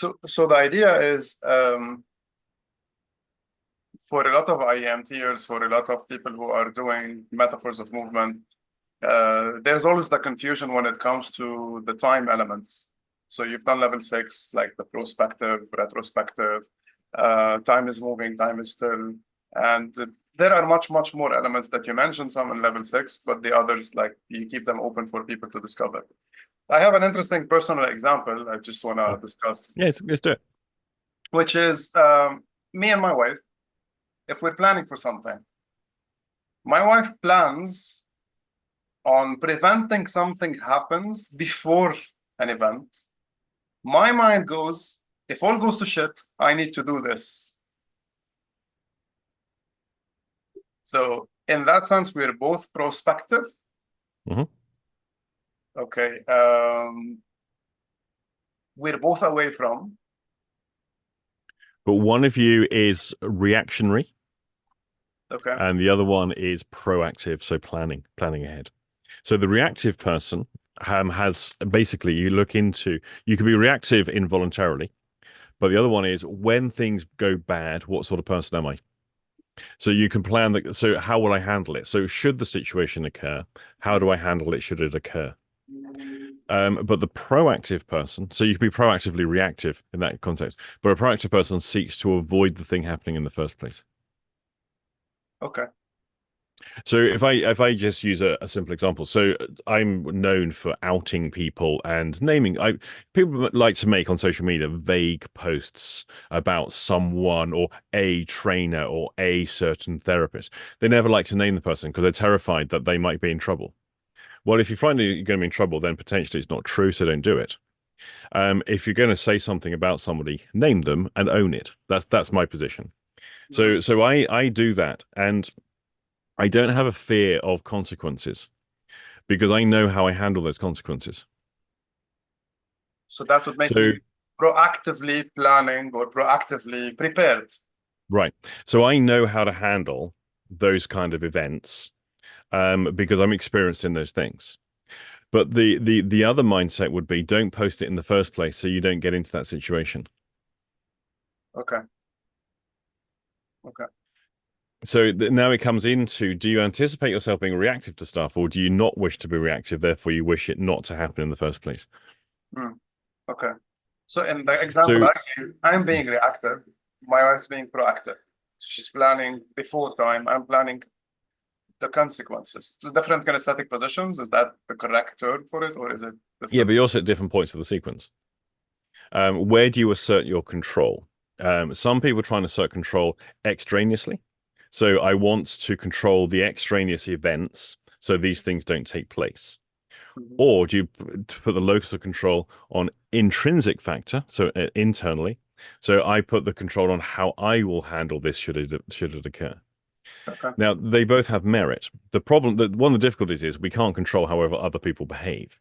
So the idea is, for a lot of IEMTers, for a lot of people who are doing metaphors of movement, there's always the confusion when it comes to the time elements. So you've done level 6, like the prospective, retrospective, time is moving, time is still, and there are much more elements that you mentioned, some in level 6, but the others, like, you keep them open for people to discover. I have an interesting personal example I just want to discuss. Yes, let's do it. Which is me and my wife, if we're planning for something, my wife plans on preventing something happens before an event. My mind goes, if all goes to shit, I need to do this. So in that sense, we're both prospective. Mm-hmm. Okay. We're both away from. But one of you is reactionary. Okay. And the other one is proactive, so planning ahead. So the reactive person has basically, you can be reactive involuntarily, but the other one is when things go bad, what sort of person am I? So you can plan so how will I handle it? So should the situation occur, how do I handle it should it occur? But the proactive person, so you can be proactively reactive in that context, but a proactive person seeks to avoid the thing happening in the first place. Okay. So if I just use a simple example, so I'm known for outing people and naming. People like to make on social media vague posts about someone or a trainer or a certain therapist. They never like to name the person because they're terrified that they might be in trouble. Well, if you find that you're going to be in trouble, then potentially it's not true, so don't do it. If you're going to say something about somebody, name them and own it. That's my position. So I do that, and I don't have a fear of consequences because I know how I handle those consequences. So that would make me proactively planning or proactively prepared. Right. So I know how to handle those kind of events because I'm experienced in those things. But the other mindset would be don't post it in the first place so you don't get into that situation. Okay. Okay. So now it comes into, do you anticipate yourself being reactive to stuff, or do you not wish to be reactive, therefore you wish it not to happen in the first place? Okay. So in the example, I'm being reactive. My wife's being proactive. She's planning before time. I'm planning the consequences. So different kinesthetic positions. Is that the correct term for it, or is it different? Yeah, but you're also at different points of the sequence. Where do you assert your control? Some people try and assert control extraneously. So I want to control the extraneous events so these things don't take place. Or do you put the locus of control on intrinsic factor, so internally? So I put the control on how I will handle this should it occur. Okay. Now, they both have merit. The problem, one of the difficulties is we can't control however other people behave.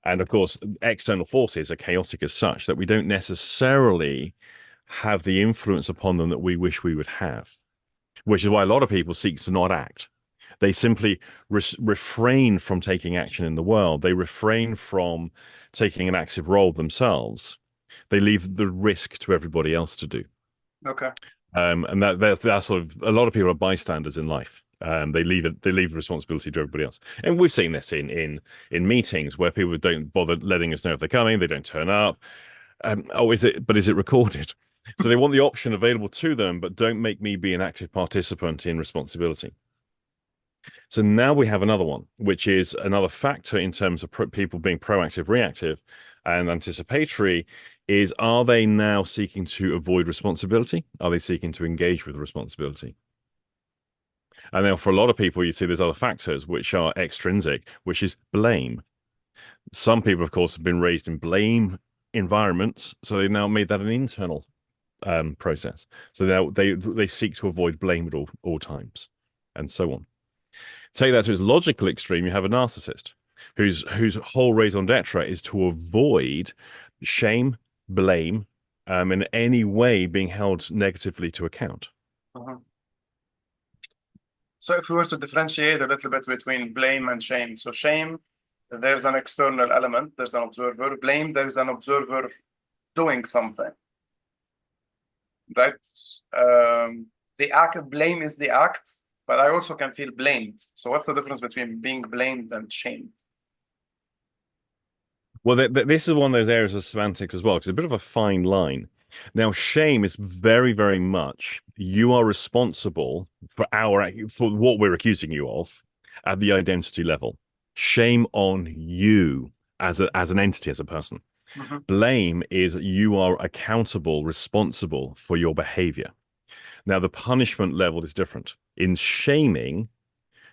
And of course, external forces are chaotic as such that we don't necessarily have the influence upon them that we wish we would have, which is why a lot of people seek to not act. They simply refrain from taking action in the world. They refrain from taking an active role themselves. They leave the risk to everybody else to do. Okay. And that's sort of, a lot of people are bystanders in life. They leave responsibility to everybody else, and we've seen this in meetings where people don't bother letting us know if they're coming. They don't turn up. Is it recorded? So they want the option available to them, but don't make me be an active participant in responsibility. So now we have another one, which is another factor in terms of people being proactive, reactive, and anticipatory. Is, are they now seeking to avoid responsibility? Are they seeking to engage with responsibility? And then for a lot of people, you see there's other factors which are extrinsic, which is blame. Some people, of course, have been raised in blame environments, so they've now made that an internal process. So now they seek to avoid blame at all times, and so on. Take that to its logical extreme, you have a narcissist whose whole raison d'etre is to avoid shame, blame, in any way being held negatively to account. So if we were to differentiate a little bit between blame and shame, so shame, there's an external element, there's an observer. Blame, there's an observer doing something, right? The act, blame is the act, but I also can feel blamed. So what's the difference between being blamed and shamed? Well, this is one of those areas of semantics as well, because it's a bit of a fine line. Now, shame is very, very much you are responsible for what we're accusing you of at the identity level. Shame on you as an entity, as a person. Mm-hmm. Blame is you are accountable, responsible for your behavior. Now, the punishment level is different. In shaming,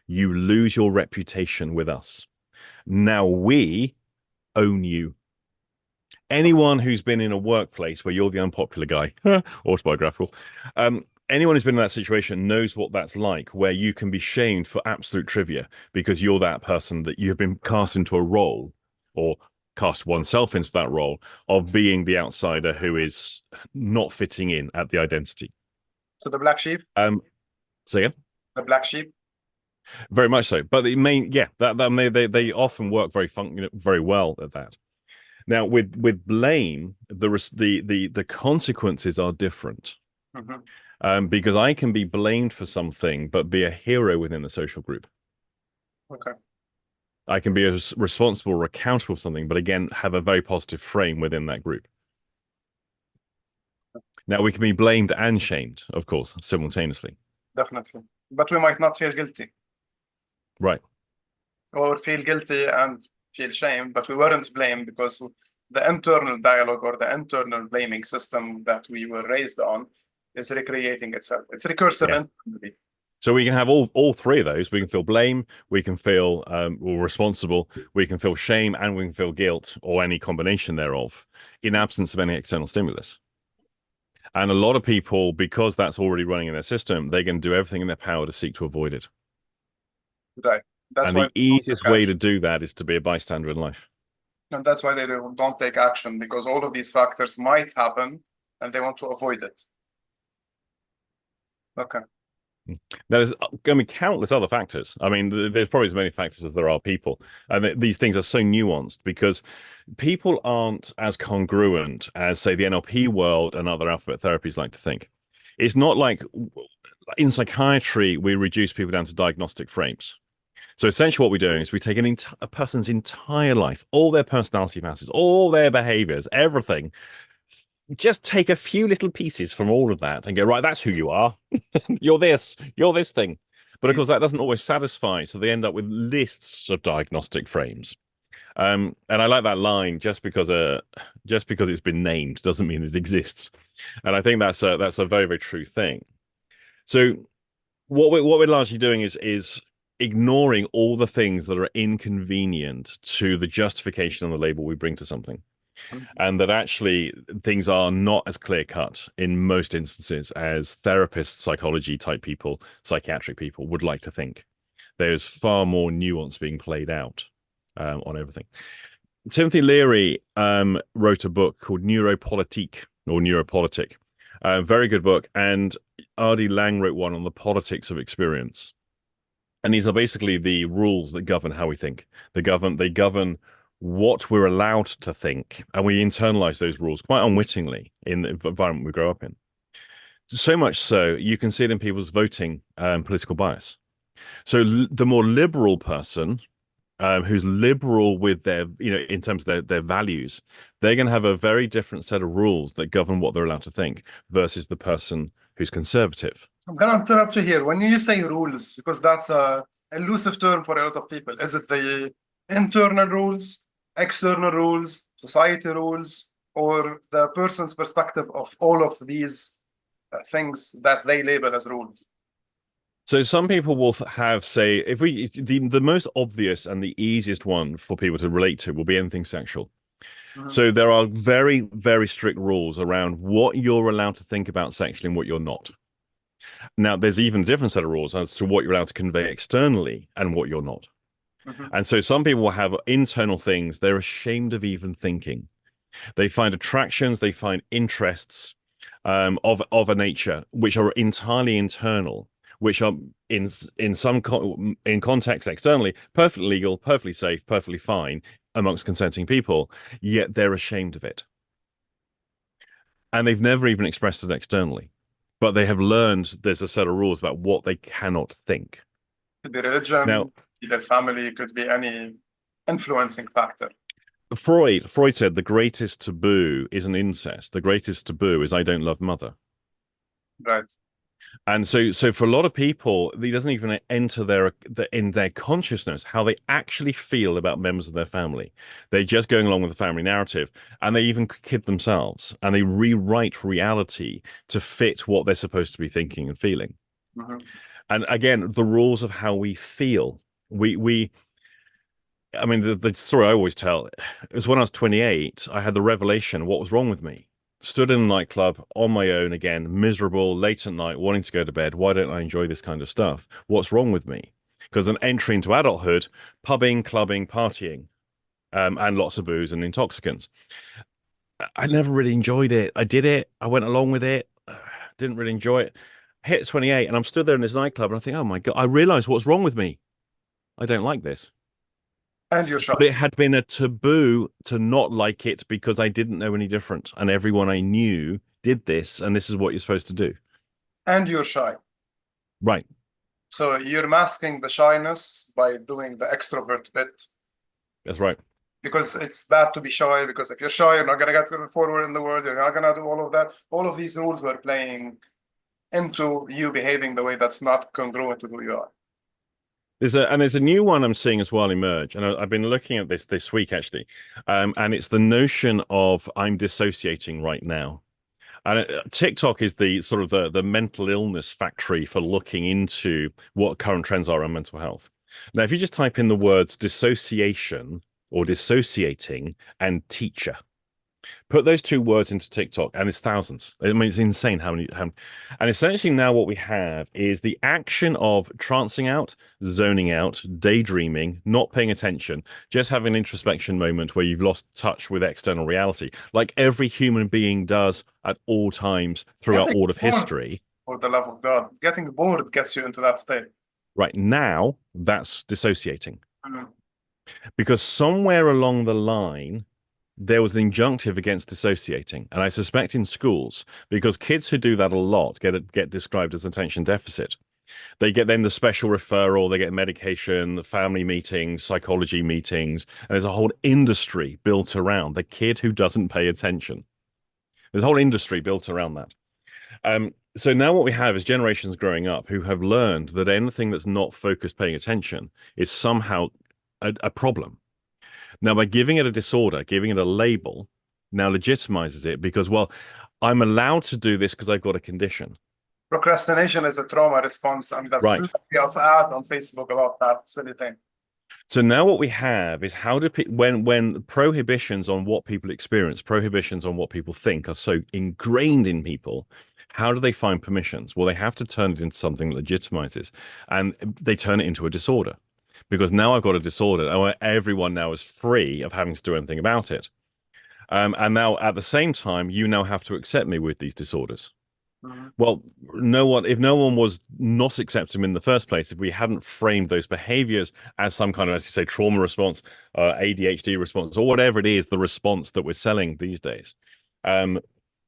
you lose your reputation with us. Now we own you. Anyone who's been in a workplace where you're the unpopular guy, autobiographical, anyone who's been in that situation knows what that's like, where you can be shamed for absolute trivia because you're that person that you've been cast into a role or cast oneself into that role of being the outsider who is not fitting in at the identity. So the black sheep? Say again? The black sheep? Very much so. But the main, yeah, they often work very well at that. Now, with blame, the consequences are different. Mm-hmm. Because I can be blamed for something, but be a hero within the social group. Okay. I can be responsible or accountable for something, but again, have a very positive frame within that group. Now, we can be blamed and shamed, of course, simultaneously. Definitely. But we might not feel guilty. Right. Or feel guilty and feel shame, but we weren't blamed because the internal dialogue or the internal blaming system that we were raised on is recreating itself. It's recursive internally. So we can have all three of those. We can feel blame, we can feel responsible, we can feel shame, and we can feel guilt, or any combination thereof, in absence of any external stimulus. And a lot of people, because that's already running in their system, they're going to do everything in their power to seek to avoid it. Right. And the easiest way to do that is to be a bystander in life. And that's why they don't take action, because all of these factors might happen and they want to avoid it. Okay. Now, there's going to be countless other factors. I mean, there's probably as many factors as there are people. And these things are so nuanced because people aren't as congruent as, say, the NLP world and other alphabet therapies like to think. It's not like in psychiatry, we reduce people down to diagnostic frames. So essentially what we're doing is we take a person's entire life, all their personality passes, all their behaviors, everything, just take a few little pieces from all of that and go, right, that's who you are. you're this thing. But of course, that doesn't always satisfy. So they end up with lists of diagnostic frames. And I like that line, just because it's been named doesn't mean it exists. And I think that's a very, very true thing. So what we're largely doing is ignoring all the things that are inconvenient to the justification and the label we bring to something. And that actually things are not as clear cut in most instances as therapists, psychology type people, psychiatric people would like to think. There's far more nuance being played out on everything. Timothy Leary wrote a book called Neuropolitique or Neuropolitic. Very good book. And R.D. Laing wrote one on the politics of experience. And these are basically the rules that govern how we think. They govern what we're allowed to think, and we internalize those rules quite unwittingly in the environment we grow up in. So much so, you can see it in people's voting political bias. So the more liberal person, who's liberal with their, in terms of their values, they're going to have a very different set of rules that govern what they're allowed to think versus the person who's conservative. I'm going to interrupt you here. When you say rules, because that's a elusive term for a lot of people, is it the internal rules, external rules, society rules, or the person's perspective of all of these things that they label as rules? So some people will have, say, if the most obvious and the easiest one for people to relate to will be anything sexual. Mm-hmm. So there are very, very strict rules around what you're allowed to think about sexually and what you're not. Now, there's even a different set of rules as to what you're allowed to convey externally and what you're not. Mm-hmm. And so some people will have internal things they're ashamed of even thinking. They find attractions, they find interests of a nature which are entirely internal, which are in context externally perfectly legal, perfectly safe, perfectly fine amongst consenting people, yet they're ashamed of it. and they've never even expressed it externally, but they have learned there's a set of rules about what they cannot think. Could be religion, Now, their family, could be any influencing factor. Freud said the greatest taboo isn't incest. The greatest taboo is I don't love mother. Right. And so for a lot of people, it doesn't even enter in their consciousness how they actually feel about members of their family. They're just going along with the family narrative, and they even kid themselves, and they rewrite reality to fit what they're supposed to be thinking and feeling. Mm-hmm. And again, the rules of how we feel. I mean, the story I always tell is when I was 28, I had the revelation of what was wrong with me. Stood in a nightclub on my own again, miserable, late at night, wanting to go to bed. Why don't I enjoy this kind of stuff? What's wrong with me? Because an entry into adulthood, pubbing, clubbing, partying, and lots of booze and intoxicants. I never really enjoyed it. I did it. I went along with it. Didn't really enjoy it. Hit 28 and I'm stood there in this nightclub and I think, oh my God, I realize what's wrong with me. I don't like this. And you're shy. But it had been a taboo to not like it because I didn't know any different. And everyone I knew did this, and this is what you're supposed to do. And you're shy. Right. So you're masking the shyness by doing the extrovert bit. That's right. Because it's bad to be shy, because if you're shy, you're not going to get forward in the world, you're not going to do all of that. All of these rules were playing into you behaving the way that's not congruent with who you are. There's a new one I'm seeing as well emerge, and I've been looking at this week actually, and it's the notion of I'm dissociating right now. And TikTok is the sort of the mental illness factory for looking into what current trends are on mental health. Now, if you just type in the words dissociation or dissociating and teacher, put those two words into TikTok, and it's thousands. I mean, it's insane how many. And essentially, now what we have is the action of trancing out, zoning out, daydreaming, not paying attention, just having an introspection moment where you've lost touch with external reality, like every human being does at all times throughout all of history. For the love of God, getting bored gets you into that state. Right now, that's dissociating. Mm-hmm. Because somewhere along the line, there was an injunctive against dissociating, and I suspect in schools, because kids who do that a lot get described as attention deficit. They get then the special referral, they get medication, the family meetings, psychology meetings, and there's a whole industry built around the kid who doesn't pay attention. There's a whole industry built around that. So now what we have is generations growing up who have learned that anything that's not focused paying attention is somehow a problem. Now, by giving it a disorder, giving it a label, now legitimizes it because, well, I'm allowed to do this because I've got a condition. Procrastination is a trauma response. I mean, that's right. Of ad on Facebook about that silly thing. So now what we have is how do when prohibitions on what people experience, prohibitions on what people think are so ingrained in people, how do they find permissions? Well, they have to turn it into something that legitimizes, and they turn it into a disorder. Because now I've got a disorder, and everyone now is free of having to do anything about it. And now, at the same time, you now have to accept me with these disorders. Mm-hmm. Well, if no one was not accepting in the first place, if we hadn't framed those behaviors as some kind of, as you say, trauma response, ADHD response, or whatever it is, the response that we're selling these days,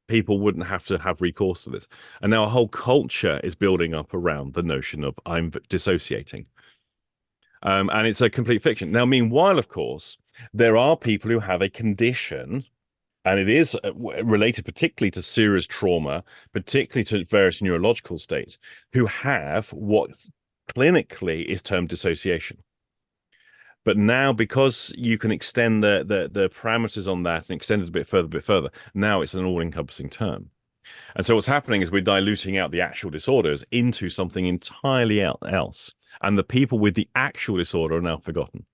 people wouldn't have to have recourse to this. And now a whole culture is building up around the notion of I'm dissociating. And it's a complete fiction. Now, meanwhile, of course, there are people who have a condition, and it is related particularly to serious trauma, particularly to various neurological states, who have what clinically is termed dissociation. But now, because you can extend the parameters on that and extend it a bit further, now it's an all-encompassing term. And so what's happening is we're diluting out the actual disorders into something entirely else. And the people with the actual disorder are now forgotten.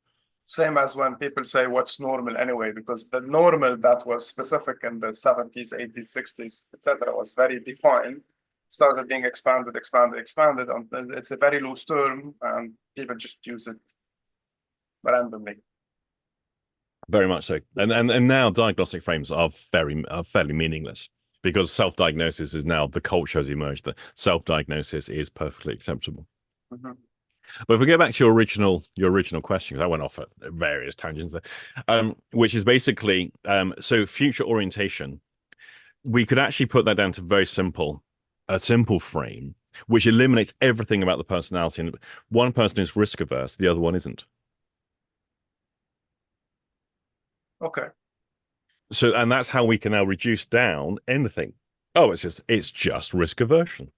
Same as when people say, what's normal anyway? Because the normal that was specific in the 70s, 80s, 60s, etc., was very defined, started being expanded. It's a very loose term, and people just use it randomly. Very much so. And now diagnostic frames are fairly meaningless, because self-diagnosis is now, the culture has emerged that self-diagnosis is perfectly acceptable. Mm-hmm. But if we go back to your original question, because I went off at various tangents there, which is basically, so future orientation we could actually put that down to a simple frame, which eliminates everything about the personality. And one person is risk averse, the other one isn't. Okay. So, and that's how we can now reduce down anything. Oh, it's just risk aversion.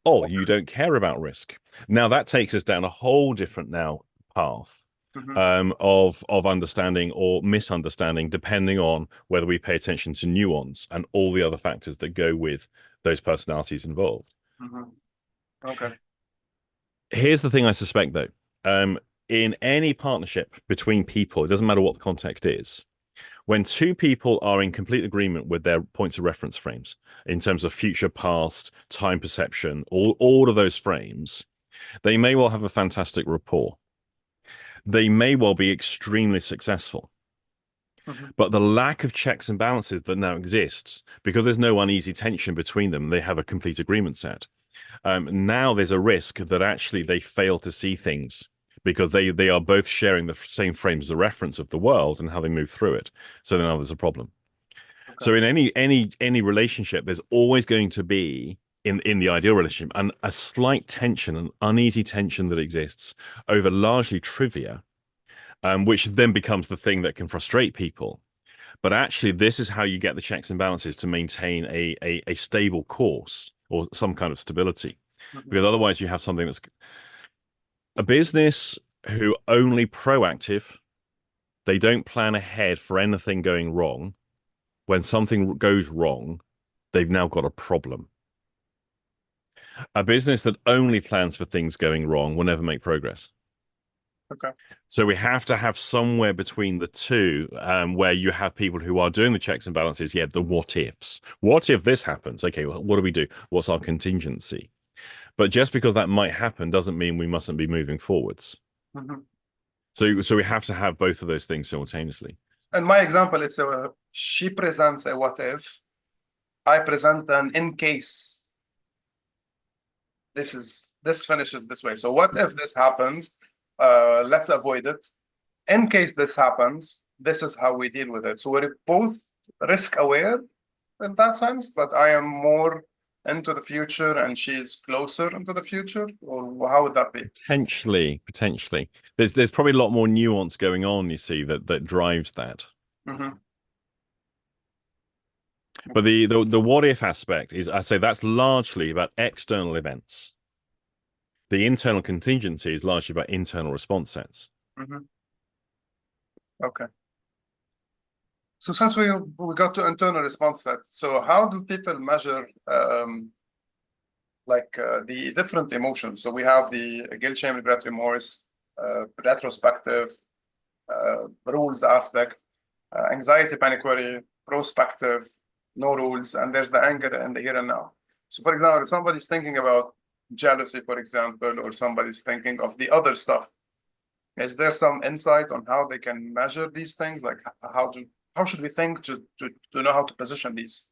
Oh, you don't care about risk. Now that takes us down a whole different now path Mm-hmm. of understanding or misunderstanding, depending on whether we pay attention to nuance and all the other factors that go with those personalities involved. Mm-hmm. Okay. Here's the thing I suspect though. In any partnership between people, it doesn't matter what the context is, when two people are in complete agreement with their points of reference frames in terms of future, past, time perception, all of those frames, they may well have a fantastic rapport. They may well be extremely successful. Mm-hmm. But the lack of checks and balances that now exists, because there's no uneasy tension between them, they have a complete agreement set. Now there's a risk that actually they fail to see things because they are both sharing the same frames of reference of the world and how they move through it. So now there's a problem. Okay. So in any relationship, there's always going to be in the ideal relationship a slight tension, an uneasy tension that exists over largely trivia, which then becomes the thing that can frustrate people. But actually, this is how you get the checks and balances to maintain a stable course or some kind of stability. Mm-hmm. Because otherwise, you have something that's a business who only proactive, they don't plan ahead for anything going wrong. When something goes wrong, they've now got a problem. A business that only plans for things going wrong will never make progress. Okay. So we have to have somewhere between the two, where you have people who are doing the checks and balances. Yeah, the what ifs. What if this happens? Okay, well, what do we do? What's our contingency? But just because that might happen doesn't mean we mustn't be moving forwards. Mm-hmm. So we have to have both of those things simultaneously. In my example, it's she presents a what if, I present an in case this finishes this way. So what if this happens? Let's avoid it. In case this happens, this is how we deal with it. So we're both risk aware in that sense, but I am more into the future and she's closer into the future, or how would that be? Potentially. There's probably a lot more nuance going on, you see, that drives that. Mm-hmm. But the what if aspect is, I say, that's largely about external events. The internal contingency is largely about internal response sets. Mm-hmm. Okay. So since we got to internal response sets, so how do people measure the different emotions? So we have the guilt, shame, regret, remorse, retrospective, rules aspect, anxiety, panic, worry, prospective, no rules, and there's the anger and the here and now. So for example, if somebody's thinking about jealousy, for example, or somebody's thinking of the other stuff, is there some insight on how they can measure these things? Like how should we think to know how to position these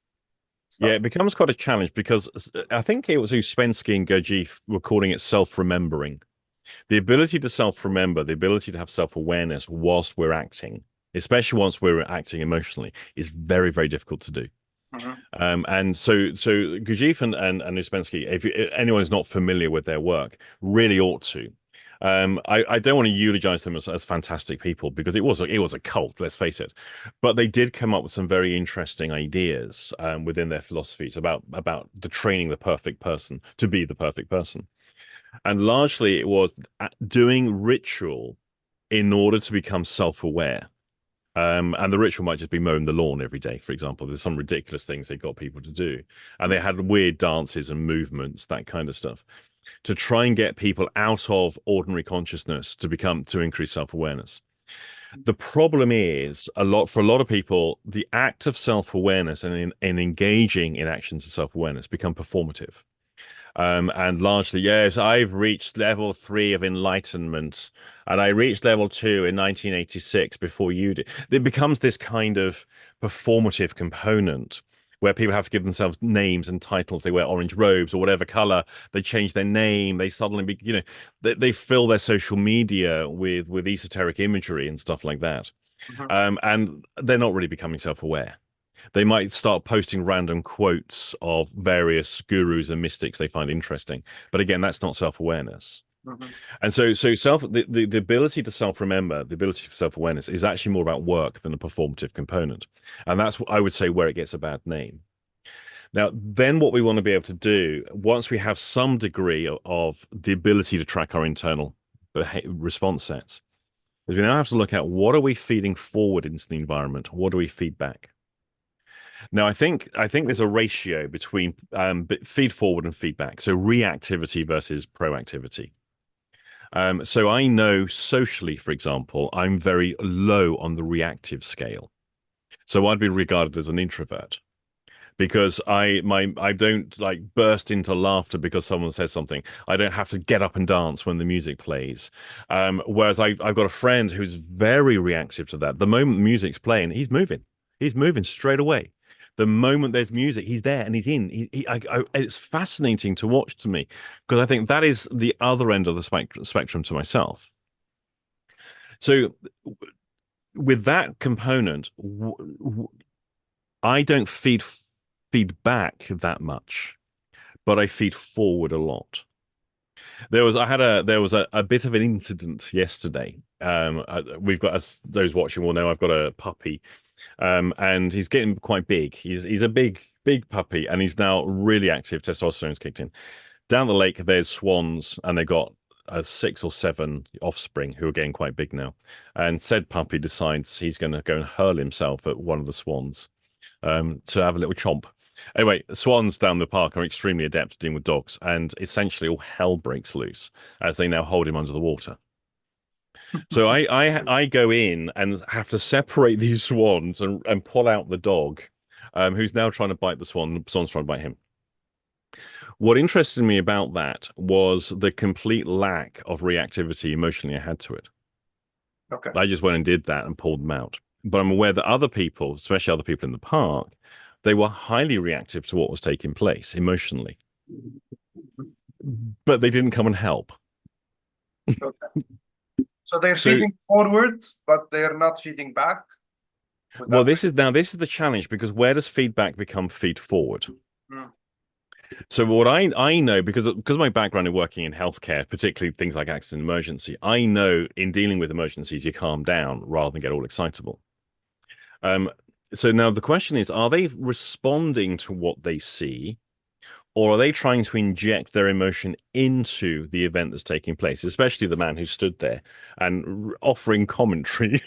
stuff? Yeah, it becomes quite a challenge because I think it was Uspensky and Gurdjieff were calling it self-remembering. The ability to self-remember, the ability to have self-awareness whilst we're acting, especially once we're acting emotionally, is very, very difficult to do. Mm-hmm. And so Gurdjieff and Uspensky, if anyone is not familiar with their work, really ought to. I don't want to eulogize them as fantastic people because it was a cult, let's face it, but they did come up with some very interesting ideas within their philosophies about the training the perfect person to be the perfect person, and largely it was doing ritual in order to become self-aware. And the ritual might just be mowing the lawn every day, for example. There's some ridiculous things they got people to do. And they had weird dances and movements, that kind of stuff, to try and get people out of ordinary consciousness to increase self-awareness. The problem is for a lot of people, the act of self-awareness and in engaging in actions of self-awareness become performative. And largely, yes, I've reached level 3 of enlightenment, and I reached level 2 in 1986 before you did. It becomes this kind of performative component where people have to give themselves names and titles. They wear orange robes or whatever color. They change their name. They suddenly, they fill their social media with esoteric imagery and stuff like that. Mm-hmm. And they're not really becoming self-aware. They might start posting random quotes of various gurus and mystics they find interesting. But again, that's not self-awareness. Mhm. And so the ability to self-remember, the ability for self-awareness is actually more about work than a performative component. And that's, I would say, where it gets a bad name. Now, then what we want to be able to do, once we have some degree of the ability to track our internal response sets, is we now have to look at what are we feeding forward into the environment? What do we feed back? Now, I think there's a ratio between feed forward and feedback. So reactivity versus proactivity. So I know socially, for example, I'm very low on the reactive scale. So I'd be regarded as an introvert because I don't like burst into laughter because someone says something. I don't have to get up and dance when the music plays. Whereas I've got a friend who's very reactive to that. The moment the music's playing, he's moving. He's moving straight away. The moment there's music, he's there and he's in. It's fascinating to watch to me because I think that is the other end of the spectrum to myself. So with that component, I don't feed back that much, but I feed forward a lot. There was a bit of an incident yesterday. We've got, as those watching will know, I've got a puppy, and he's getting quite big. He's a big puppy, and he's now really active. Testosterone's kicked in. Down the lake, there's swans, and they got 6 or 7 offspring who are getting quite big now. And said puppy decides he's going to go and hurl himself at one of the swans, to have a little chomp. Anyway, swans down the park are extremely adept at dealing with dogs, and essentially all hell breaks loose as they now hold him under the water. So I go in and have to separate these swans and pull out the dog, who's now trying to bite the swan. The swan's trying to bite him. What interested me about that was the complete lack of reactivity emotionally I had to it. Okay. I just went and did that and pulled them out. But I'm aware that other people, especially other people in the park, they were highly reactive to what was taking place emotionally, but they didn't come and help. Okay. So they're So, feeding forward, but they're not feeding back. well, this is the challenge, because where does feedback become feed forward? Mm. So what I know, because of my background in working in healthcare, particularly things like accident emergency, I know in dealing with emergencies, you calm down rather than get all excitable. So now the question is, are they responding to what they see, or are they trying to inject their emotion into the event that's taking place, especially the man who stood there and offering commentary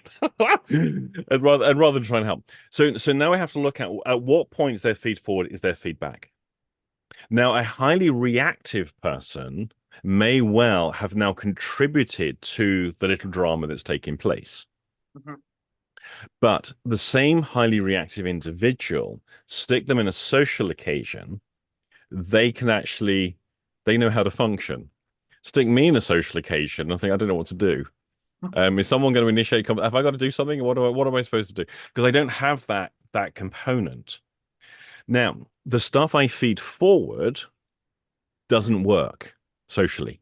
and rather than trying to help? So now we have to look at what points their feed forward is their feedback. Now, a highly reactive person may well have now contributed to the little drama that's taking place. Mhm. But the same highly reactive individual, stick them in a social occasion, they know how to function. Stick me in a social occasion, I think I don't know what to do. Is someone going to initiate? Have I got to do something? What am I supposed to do? Because I don't have that component. Now, the stuff I feed forward doesn't work socially.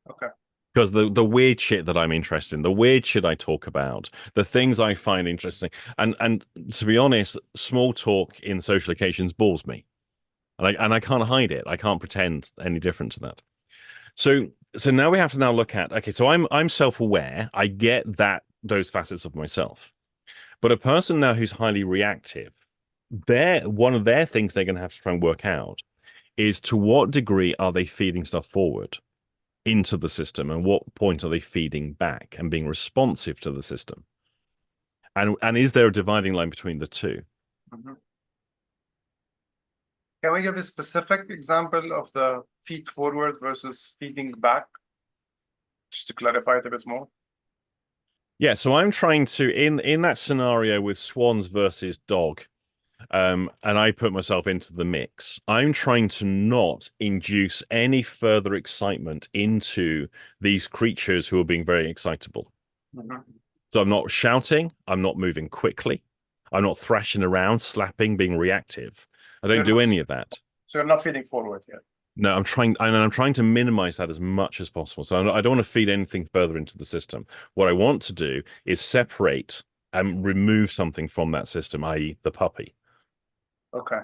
Okay. Because the weird shit that I'm interested in, the weird shit I talk about, the things I find interesting, and to be honest, small talk in social occasions bores me, and I can't hide it. I can't pretend any different to that. So now we have to look at, okay, so I'm self-aware. I get that those facets of myself, but a person now who's highly reactive, one of their things they're going to have to try and work out is to what degree are they feeding stuff forward into the system, and what point are they feeding back and being responsive to the system, and is there a dividing line between the two? Mhm. Can we give a specific example of the feed forward versus feeding back, just to clarify it a bit more? Yeah, so I'm trying to, in that scenario with swans versus dog, and I put myself into the mix, I'm trying to not induce any further excitement into these creatures who are being very excitable. Mhm. So I'm not shouting, I'm not moving quickly, I'm not thrashing around, slapping, being reactive. I don't You're do not, any of that. so you're not feeding forward yet. No, I'm trying to minimize that as much as possible. So I don't want to feed anything further into the system. What I want to do is separate and remove something from that system, i.e., the puppy. Okay.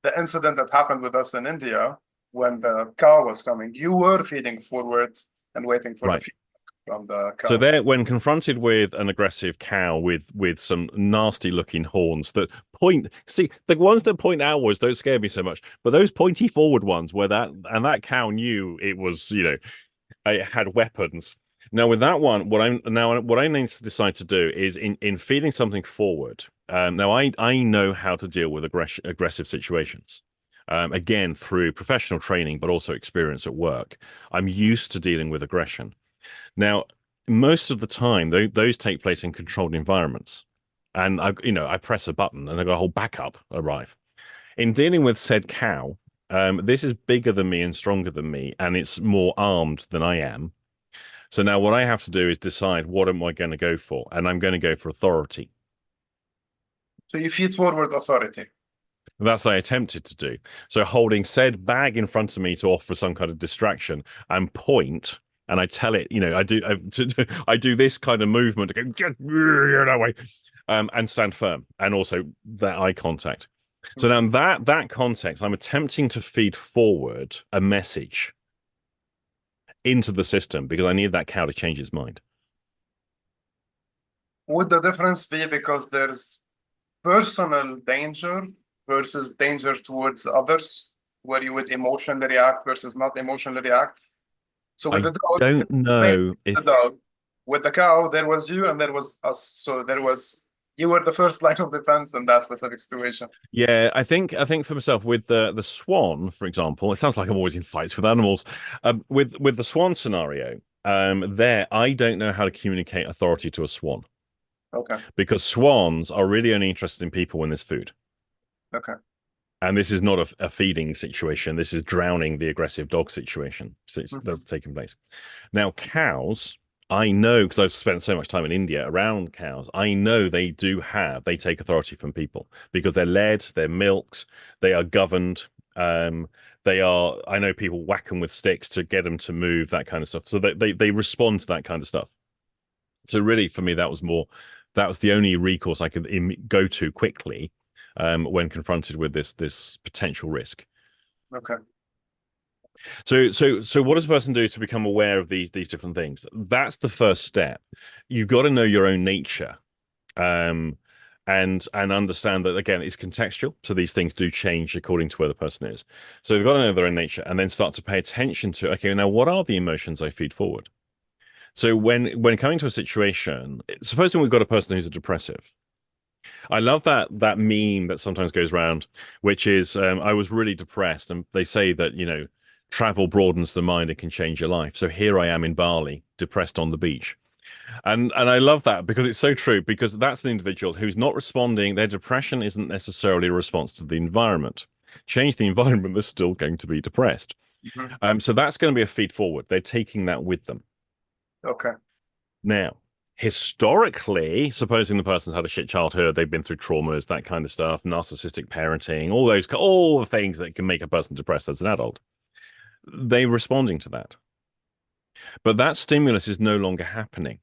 The incident that happened with us in India when the cow was coming, you were feeding forward and waiting for the Right. feedback from the cow. So there, when confronted with an aggressive cow with some nasty looking horns that point, see, the ones that point outwards don't scare me so much, but those pointy forward ones where that cow knew it was, it had weapons. Now with that one, what I need to decide to do is in feeding something forward. Now I know how to deal with aggressive situations. Again, through professional training, but also experience at work. I'm used to dealing with aggression. Now, most of the time, those take place in controlled environments, and I press a button and I got a whole backup arrive. In dealing with said cow, this is bigger than me and stronger than me, and it's more armed than I am. So now what I have to do is decide what am I going to go for, and I'm going to go for authority. So you feed forward authority. That's what I attempted to do. So holding said bag in front of me to offer some kind of distraction and point, and I tell it, I do this kind of movement to go, get that way, and stand firm, and also that eye contact. So now that context, I'm attempting to feed forward a message into the system because I need that cow to change its mind. Would the difference be because there's personal danger versus danger towards others, where you would emotionally react versus not emotionally react? So with I the dog, don't know if the dog. With the cow, there was you and there was us. So you were the first line of defense in that specific situation. Yeah, I think for myself with the swan, for example, it sounds like I'm always in fights with animals. With the swan scenario, there I don't know how to communicate authority to a swan. Okay. Because swans are really only interested in people when there's food. Okay. And this is not a feeding situation. This is drowning the aggressive dog situation that's taking place. Now, cows, I know because I've spent so much time in India around cows, I know they take authority from people because they're led, they're milked, they are governed. I know people whack them with sticks to get them to move, that kind of stuff. So they respond to that kind of stuff. So really, for me, that was the only recourse I could go to quickly when confronted with this potential risk. Okay. So what does a person do to become aware of these different things? That's the first step. You've got to know your own nature, and understand that again it's contextual. So these things do change according to where the person is. So they've got to know their own nature, and then start to pay attention to, okay, now what are the emotions I feed forward? So when coming to a situation, supposing we've got a person who's a depressive, I love that meme that sometimes goes around, which is I was really depressed, and they say that travel broadens the mind and can change your life. So here I am in Bali, depressed on the beach, and I love that because it's so true. Because that's an individual who's not responding. Their depression isn't necessarily a response to the environment. Change the environment, they're still going to be depressed. So that's going to be a feed forward. They're taking that with them. Okay. Now, historically, supposing the person's had a shit childhood, they've been through traumas, that kind of stuff, narcissistic parenting, all the things that can make a person depressed as an adult, they're responding to that. But that stimulus is no longer happening.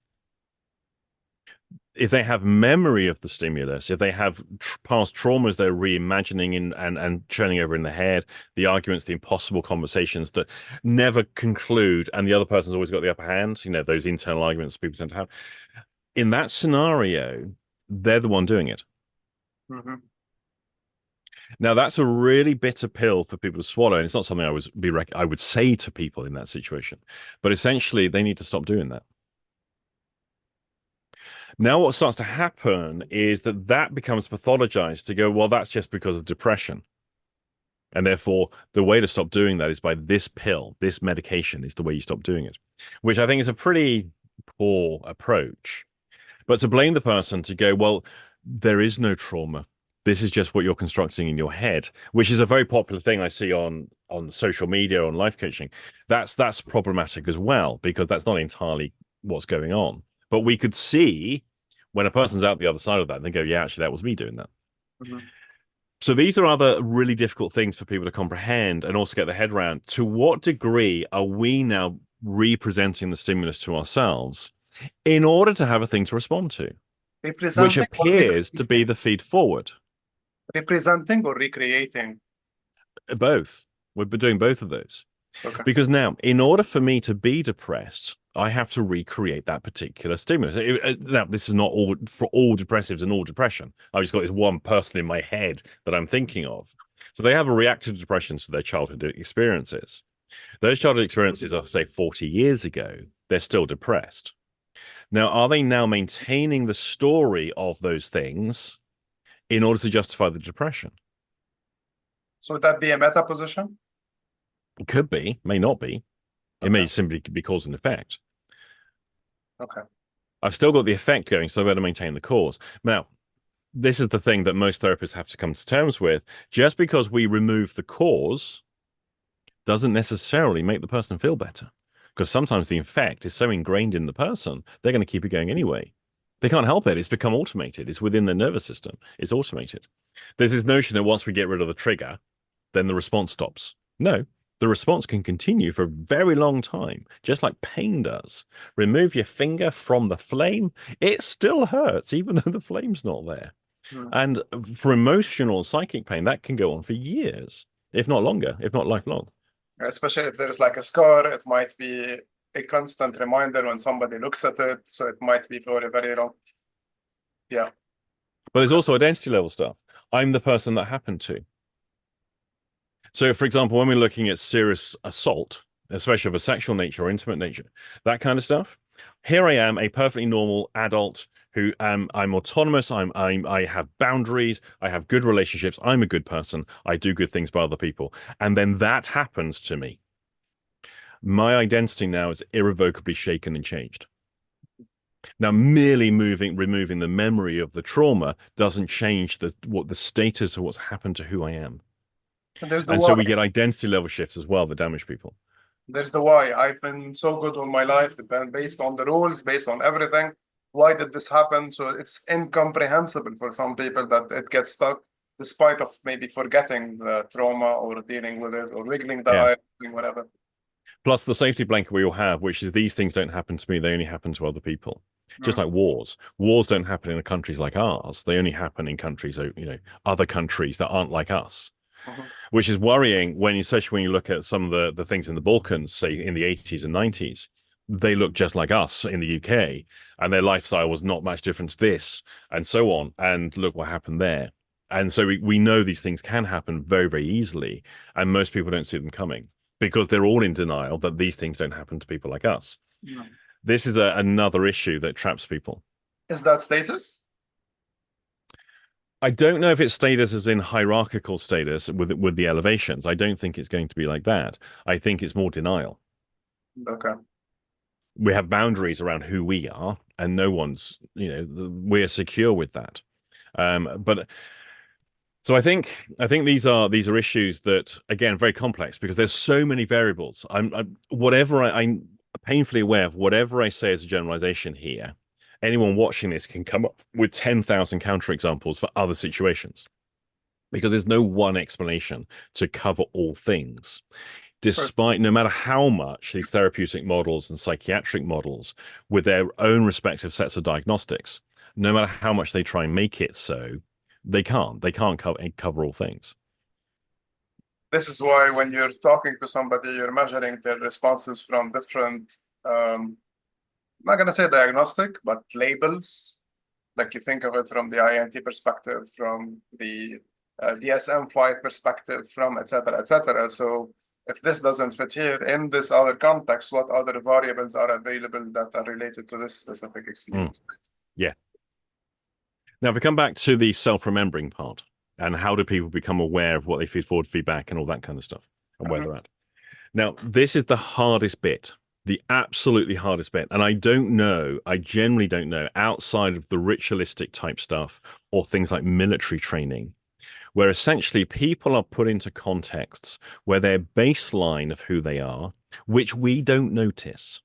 If they have memory of the stimulus, if they have past traumas they're reimagining and churning over in the head, the arguments, the impossible conversations that never conclude, and the other person's always got the upper hand, those internal arguments people tend to have. In that scenario, they're the one doing it. Now, that's a really bitter pill for people to swallow, and it's not something I would say to people in that situation. But essentially, they need to stop doing that. Now, what starts to happen is that becomes pathologized to go, well, that's just because of depression. And therefore, the way to stop doing that is by this pill, this medication is the way you stop doing it, which I think is a pretty poor approach. But to blame the person to go, well, there is no trauma. This is just what you're constructing in your head, which is a very popular thing I see on social media, on life coaching. That's problematic as well, because that's not entirely what's going on. But we could see when a person's out the other side of that, and they go, yeah, actually, that was me doing that. So these are other really difficult things for people to comprehend and also get their head around. To what degree are we now representing the stimulus to ourselves in order to have a thing to respond to? which Representing or appears to be recreating? the feed forward. Representing or recreating? Both. We're doing both of those. Okay. Because now, in order for me to be depressed, I have to recreate that particular stimulus. Now, this is not all for all depressives and all depression. I've just got this one person in my head that I'm thinking of. So they have a reactive depression to their childhood experiences. Those childhood experiences are, say, 40 years ago. They're still depressed. Now, are they now maintaining the story of those things in order to justify the depression? So would that be a meta position? It could be, may not be. It may Okay. simply be cause and effect. Okay. I've still got the effect going, so I better maintain the cause. Now, this is the thing that most therapists have to come to terms with. Just because we remove the cause doesn't necessarily make the person feel better. Because sometimes the effect is so ingrained in the person, they're going to keep it going anyway. They can't help it. It's become automated. It's within their nervous system. It's automated. There's this notion that once we get rid of the trigger, then the response stops. No, the response can continue for a very long time, just like pain does. Remove your finger from the flame, it still hurts, even though the flame's not there. Hmm. And for emotional and psychic pain, that can go on for years, if not longer, if not lifelong. Especially if there's like a scar, it might be a constant reminder when somebody looks at it. So it might be for a very long. Yeah. But there's also identity level stuff. I'm the person that happened to. So, for example, when we're looking at serious assault, especially of a sexual nature or intimate nature, that kind of stuff, here I am, a perfectly normal adult who I'm autonomous. I have boundaries. I have good relationships. I'm a good person. I do good things by other people. And then that happens to me. My identity now is irrevocably shaken and changed. Now, merely removing the memory of the trauma doesn't change the status of what's happened to who I am. And there's the And why. so we get identity level shifts as well that damage people. There's the why. I've been so good all my life, based on the rules, based on everything. Why did this happen? So it's incomprehensible for some people that it gets stuck, despite of maybe forgetting the trauma or dealing with it or wiggling the Yeah. eye, doing whatever. Plus the safety blanket we all have, which is these things don't happen to me, they only happen to other people. Just like wars. Wars don't happen in countries like ours. They only happen in countries, other countries that aren't like us. Which is worrying especially when you look at some of the things in the Balkans, say in the 80s and 90s. They look just like us in the UK, and their lifestyle was not much different to this, and so on. And look what happened there. And so we know these things can happen very, very easily, and most people don't see them coming because they're all in denial that these things don't happen to people like us. This is another issue that traps people. Is that status? I don't know if it's status as in hierarchical status with the elevations. I don't think it's going to be like that. I think it's more denial. Okay. We have boundaries around who we are, and no one's, we're secure with that. But so I think these are issues that, again, very complex because there's so many variables. I'm painfully aware of whatever I say as a generalization here. Anyone watching this can come up with 10,000 counterexamples for other situations because there's no one explanation to cover all things. Despite, no matter how much these therapeutic models and psychiatric models with their own respective sets of diagnostics, no matter how much they try and make it so, they can't cover all things. This is why when you're talking to somebody, you're measuring their responses from different, I'm not going to say diagnostic, but labels. Like you think of it from the INT perspective, from the DSM-5 perspective, from et cetera, et cetera. So if this doesn't fit here in this other context, what other variables are available that are related to this specific experience? Yeah. Now, if we come back to the self-remembering part, and how do people become aware of what they feed forward, feedback, and all that kind of stuff, and where they're at. Now, this is the hardest bit, the absolutely hardest bit. And I generally don't know, outside of the ritualistic type stuff or things like military training, where essentially people are put into contexts where their baseline of who they are, which we don't notice.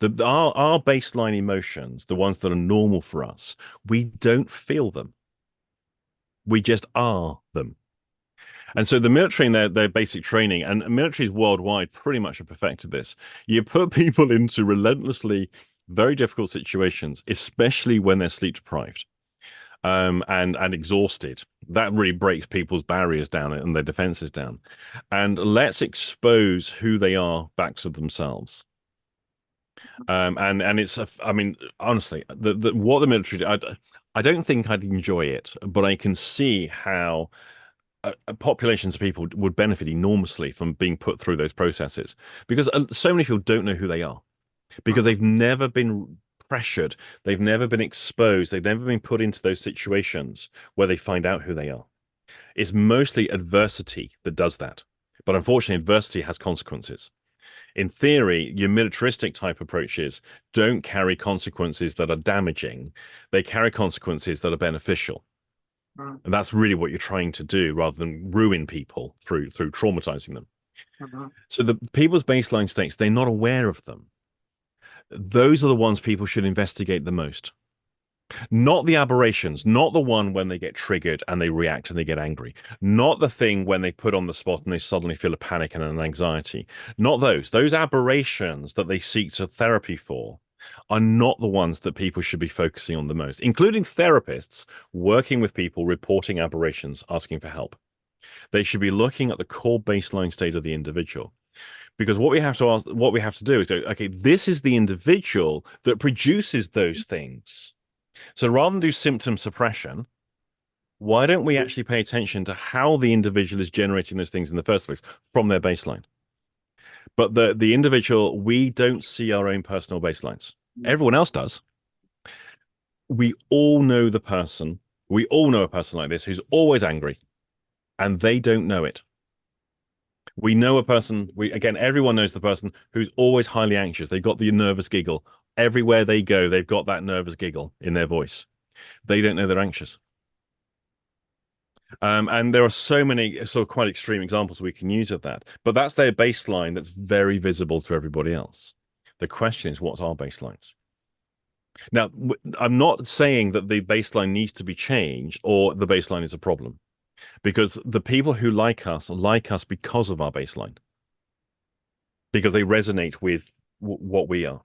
Our baseline emotions, the ones that are normal for us, we don't feel them. We just are them. And so the military and their basic training, and militaries worldwide pretty much have perfected this. You put people into relentlessly very difficult situations, especially when they're sleep deprived, and exhausted. That really breaks people's barriers down and their defenses down. And let's expose who they are back to themselves. And it's I mean, honestly, what the military did, I don't think I'd enjoy it, but I can see how populations of people would benefit enormously from being put through those processes, because so many people don't know who they are, because they've never been pressured, they've never been exposed, they've never been put into those situations where they find out who they are. It's mostly adversity that does that, but unfortunately adversity has consequences. In theory, your militaristic type approaches don't carry consequences that are damaging, they carry consequences that are beneficial. And that's really what you're trying to do, rather than ruin people through traumatizing them. So the people's baseline states, they're not aware of them. Those are the ones people should investigate the most. Not the aberrations, not the one when they get triggered and they react and they get angry. Not the thing when they put on the spot and they suddenly feel a panic and an anxiety. Not those. Those aberrations that they seek to therapy for are not the ones that people should be focusing on the most, including therapists working with people reporting aberrations, asking for help. They should be looking at the core baseline state of the individual. Because what we have to do is go, okay, this is the individual that produces those things. So rather than do symptom suppression, why don't we actually pay attention to how the individual is generating those things in the first place from their baseline? But the individual, we don't see our own personal baselines. Everyone else does. We all know the person. We all know a person like this who's always angry, and they don't know it. We know a person, everyone knows the person who's always highly anxious. They've got the nervous giggle. Everywhere they go, they've got that nervous giggle in their voice. They don't know they're anxious. And there are so many sort of quite extreme examples we can use of that. But that's their baseline that's very visible to everybody else. The question is, what's our baselines? Now, I'm not saying that the baseline needs to be changed or the baseline is a problem, because the people who like us because of our baseline, because they resonate with what we are.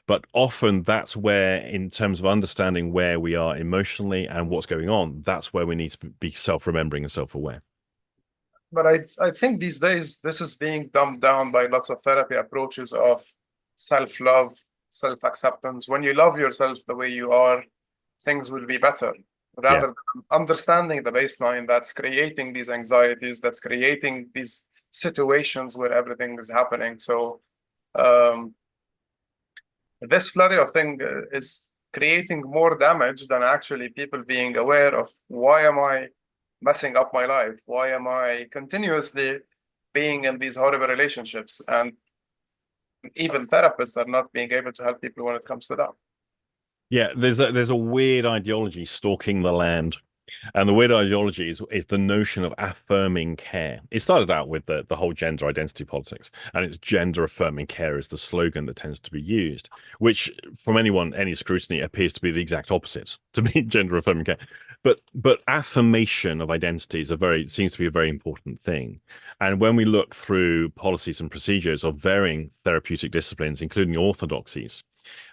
But often that's where, in terms of understanding where we are emotionally and what's going on, that's where we need to be self-remembering and self-aware. But I think these days this is being dumbed down by lots of therapy approaches of self-love, self-acceptance. When you love yourself the way you are, things will be better. Rather than understanding the baseline that's creating these anxieties, that's creating these situations where everything is happening. So this flurry of thing is creating more damage than actually people being aware of, why am I messing up my life? Why am I continuously being in these horrible relationships? And even therapists are not being able to help people when it comes to that. Yeah, there's a weird ideology stalking the land. And the weird ideology is the notion of affirming care. It started out with the whole gender identity politics, and it's gender affirming care is the slogan that tends to be used, which from any scrutiny appears to be the exact opposite to be gender affirming care. But affirmation of identity seems to be a very important thing. And when we look through policies and procedures of varying therapeutic disciplines, including orthodoxies,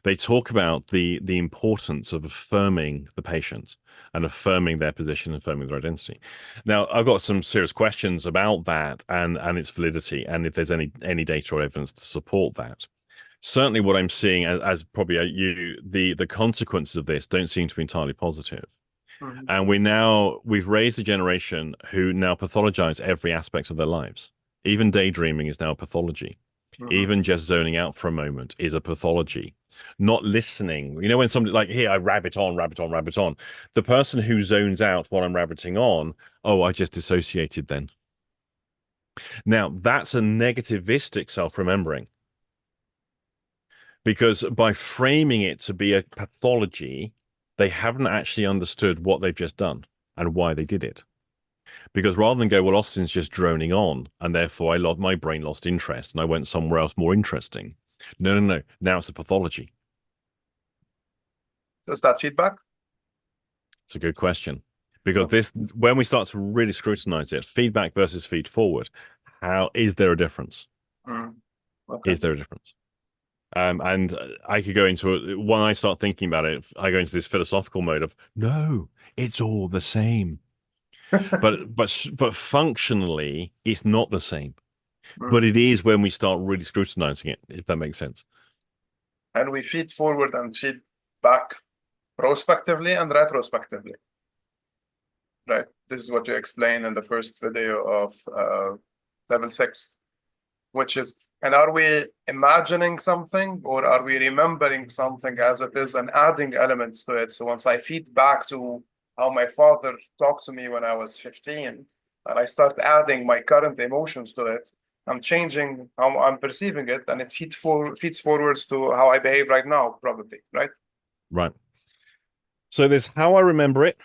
they talk about the importance of affirming the patient and affirming their position, affirming their identity. Now, I've got some serious questions about that and its validity, and if there's any data or evidence to support that. Certainly, what I'm seeing as probably the consequences of this don't seem to be entirely positive. And we've raised a generation who now pathologize every aspect of their lives. Even daydreaming is now a pathology. Even just zoning out for a moment is a pathology. Not listening. You know, when somebody like, here, I rabbit on. The person who zones out while I'm rabbiting on, oh, I just dissociated then. Now, that's a negativistic self-remembering. Because by framing it to be a pathology, they haven't actually understood what they've just done and why they did it. Because rather than go, well, Austin's just droning on, and therefore my brain lost interest and I went somewhere else more interesting. No. Now it's a pathology. Is that feedback? It's a good question. Because when we start to really scrutinize it, feedback versus feed forward, is there a difference? Okay. Is there a difference? And I could go into when I start thinking about it, I go into this philosophical mode of no, it's all the same. But functionally, it's not the same. But Mm. it is when we start really scrutinizing it, if that makes sense. And we feed forward and feed back prospectively and retrospectively, right? This is what you explain in the first video of level 6, which is, and are we imagining something or are we remembering something as it is and adding elements to it? So once I feed back to how my father talked to me when I was 15, and I start adding my current emotions to it, I'm changing how I'm perceiving it, and it feeds forwards to how I behave right now, probably, right? Right. So there's how I remember it.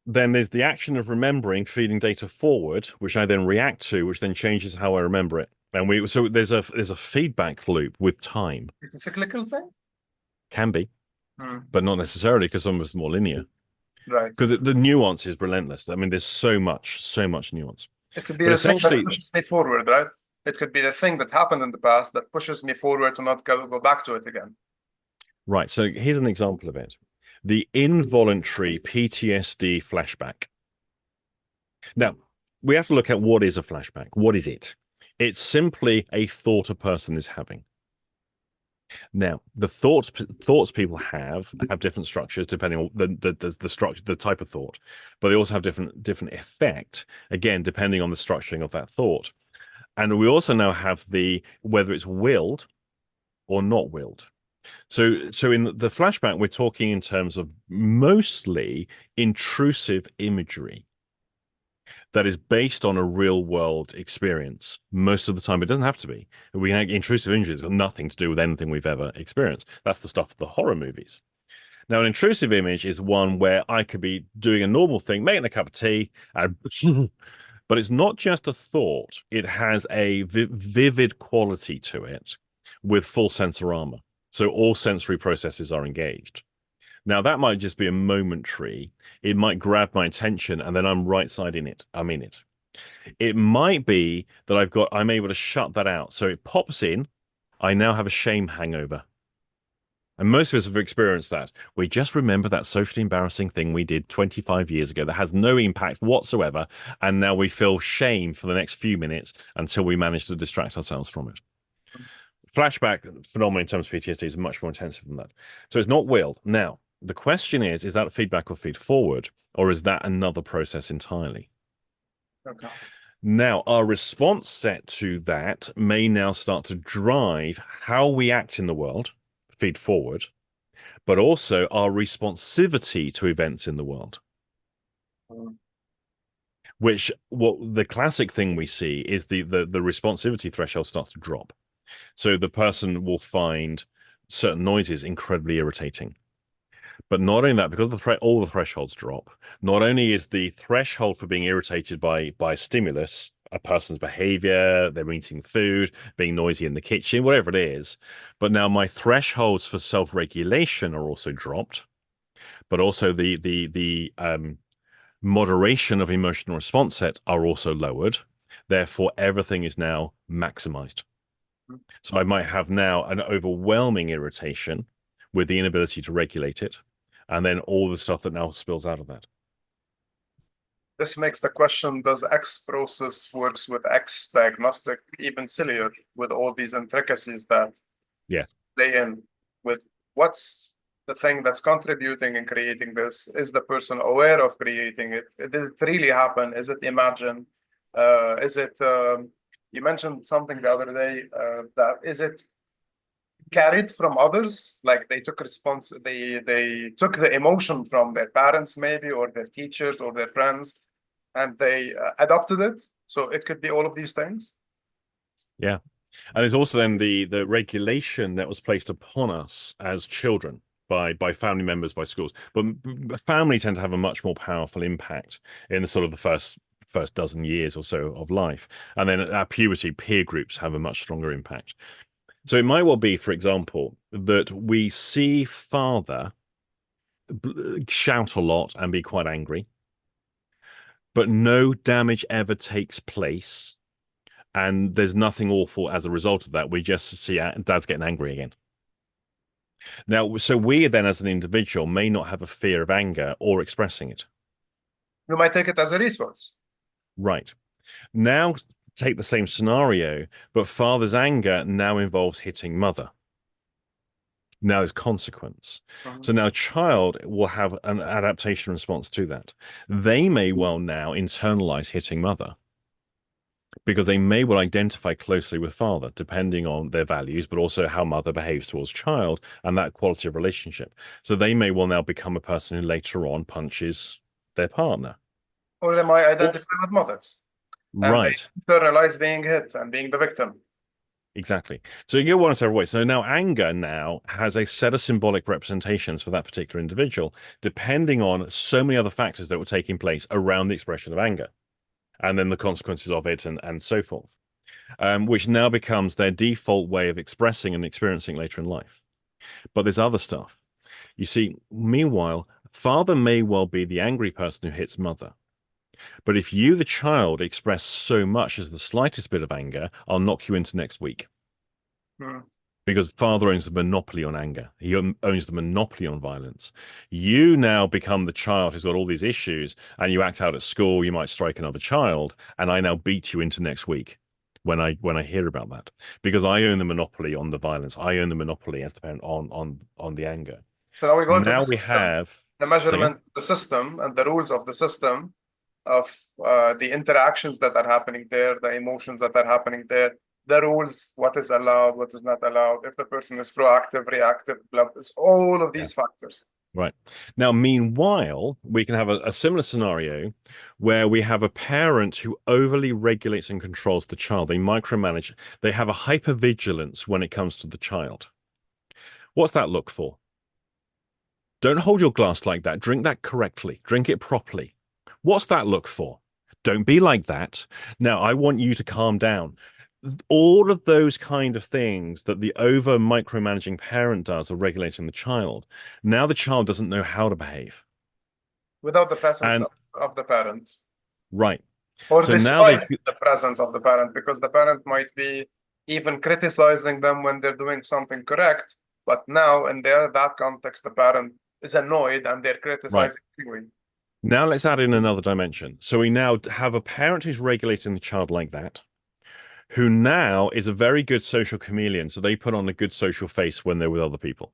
Then there's the action of remembering, feeding data forward, which I then react to, which then changes how I remember it. And so there's a feedback loop with time. It's a cyclical thing. Can be, Hmm. but not necessarily because some of it's more linear. Right. Because the nuance is relentless. I mean, there's so much nuance. It could be But the thing that essentially, pushes me forward, right? It could be the thing that happened in the past that pushes me forward to not go back to it again. right. So here's an example of it. The involuntary PTSD flashback. Now, we have to look at what is a flashback. What is it? It's simply a thought a person is having. Now, the thoughts people have different structures depending on the structure, the type of thought, but they also have different effect, again, depending on the structuring of that thought. And we also now have the whether it's willed or not willed. So in the flashback, we're talking in terms of mostly intrusive imagery that is based on a real world experience. Most of the time, it doesn't have to be. We have intrusive imagery has got nothing to do with anything we've ever experienced. That's the stuff of the horror movies. Now, an intrusive image is one where I could be doing a normal thing, making a cup of tea, and but it's not just a thought. It has a vivid quality to it with full sensorama. So all sensory processes are engaged. Now, that might just be a momentary. It might grab my attention and then I'm right side in it. I'm in it. It might be that I'm able to shut that out. So it pops in. I now have a shame hangover. And most of us have experienced that. We just remember that socially embarrassing thing we did 25 years ago that has no impact whatsoever. And now we feel shame for the next few minutes until we manage to distract ourselves from it. Flashback phenomenon in terms of PTSD is much more intensive than that. So it's not willed. Now, the question is that feedback or feed forward, or is that another process entirely? Okay. Now, our response set to that may now start to drive how we act in the world, feed forward, but also our responsivity to events in the world. Mm. Which what the classic thing we see is the responsivity threshold starts to drop. So the person will find certain noises incredibly irritating. But not only that, because all the thresholds drop, not only is the threshold for being irritated by stimulus, a person's behavior, they're eating food, being noisy in the kitchen, whatever it is, but now my thresholds for self-regulation are also dropped, but also the moderation of emotional response set are also lowered. Therefore, everything is now maximized. So I might have now an overwhelming irritation with the inability to regulate it, and then all the stuff that now spills out of that. This makes the question, does X process works with X diagnostic even sillier with all these intricacies that Yeah. play in with what's the thing that's contributing in creating this? Is the person aware of creating it? Did it really happen? Is it imagined? Is it, you mentioned something the other day, that is it carried from others, like they took they took the emotion from their parents maybe or their teachers or their friends and they adopted it, so it could be all of these things. Yeah. And there's also then the regulation that was placed upon us as children by family members, by schools. But family tend to have a much more powerful impact in the sort of the first dozen years or so of life. And then at puberty, peer groups have a much stronger impact. So it might well be, for example, that we see father shout a lot and be quite angry, but no damage ever takes place. And there's nothing awful as a result of that. We just see dad's getting angry again. Now, so we then as an individual may not have a fear of anger or expressing it. You might take it as a resource. Right. Now, take the same scenario, but father's anger now involves hitting mother. Now there's consequence. Mhm. So now child will have an adaptation response to that. They may well now internalize hitting mother because they may well identify closely with father, depending on their values, but also how mother behaves towards child and that quality of relationship. So they may well now become a person who later on punches their partner. Or they might identify with mothers and they Right. internalize being hit and being the victim. Exactly. So you go one several ways. So now anger now has a set of symbolic representations for that particular individual, depending on so many other factors that were taking place around the expression of anger, and then the consequences of it, and so forth, which now becomes their default way of expressing and experiencing later in life. But there's other stuff. You see, meanwhile, father may well be the angry person who hits mother. But if you, the child, express so much as the slightest bit of anger, I'll knock you into next week. Hmm. Because father owns the monopoly on anger. He owns the monopoly on violence. You now become the child who's got all these issues, and you act out at school. You might strike another child, and I now beat you into next week when I hear about that, because I own the monopoly on the violence. I own the monopoly as the parent on the anger. So now we go into Now the we system, have the say again? measurement, the system, and the rules of the system of the interactions that are happening there, the emotions that are happening there, the rules, what is allowed, what is not allowed, if the person is proactive, reactive, blah, it's all of Yeah. these factors. Right. Now, meanwhile, we can have a similar scenario where we have a parent who overly regulates and controls the child. They micromanage. They have a hypervigilance when it comes to the child. What's that look for? Don't hold your glass like that. Drink that correctly. Drink it properly. What's that look for? Don't be like that. Now, I want you to calm down. All of those kind of things that the over micromanaging parent does of regulating the child. Now the child doesn't know how to behave. Without the presence And of the parent, right. or So now they despite the presence of the parent, because the parent might be even criticizing them when they're doing something correct, but now in that context, the parent is annoyed and they're right. criticizing anyway. Now let's add in another dimension. So we now have a parent who's regulating the child like that, who now is a very good social chameleon. So they put on a good social face when they're with other people.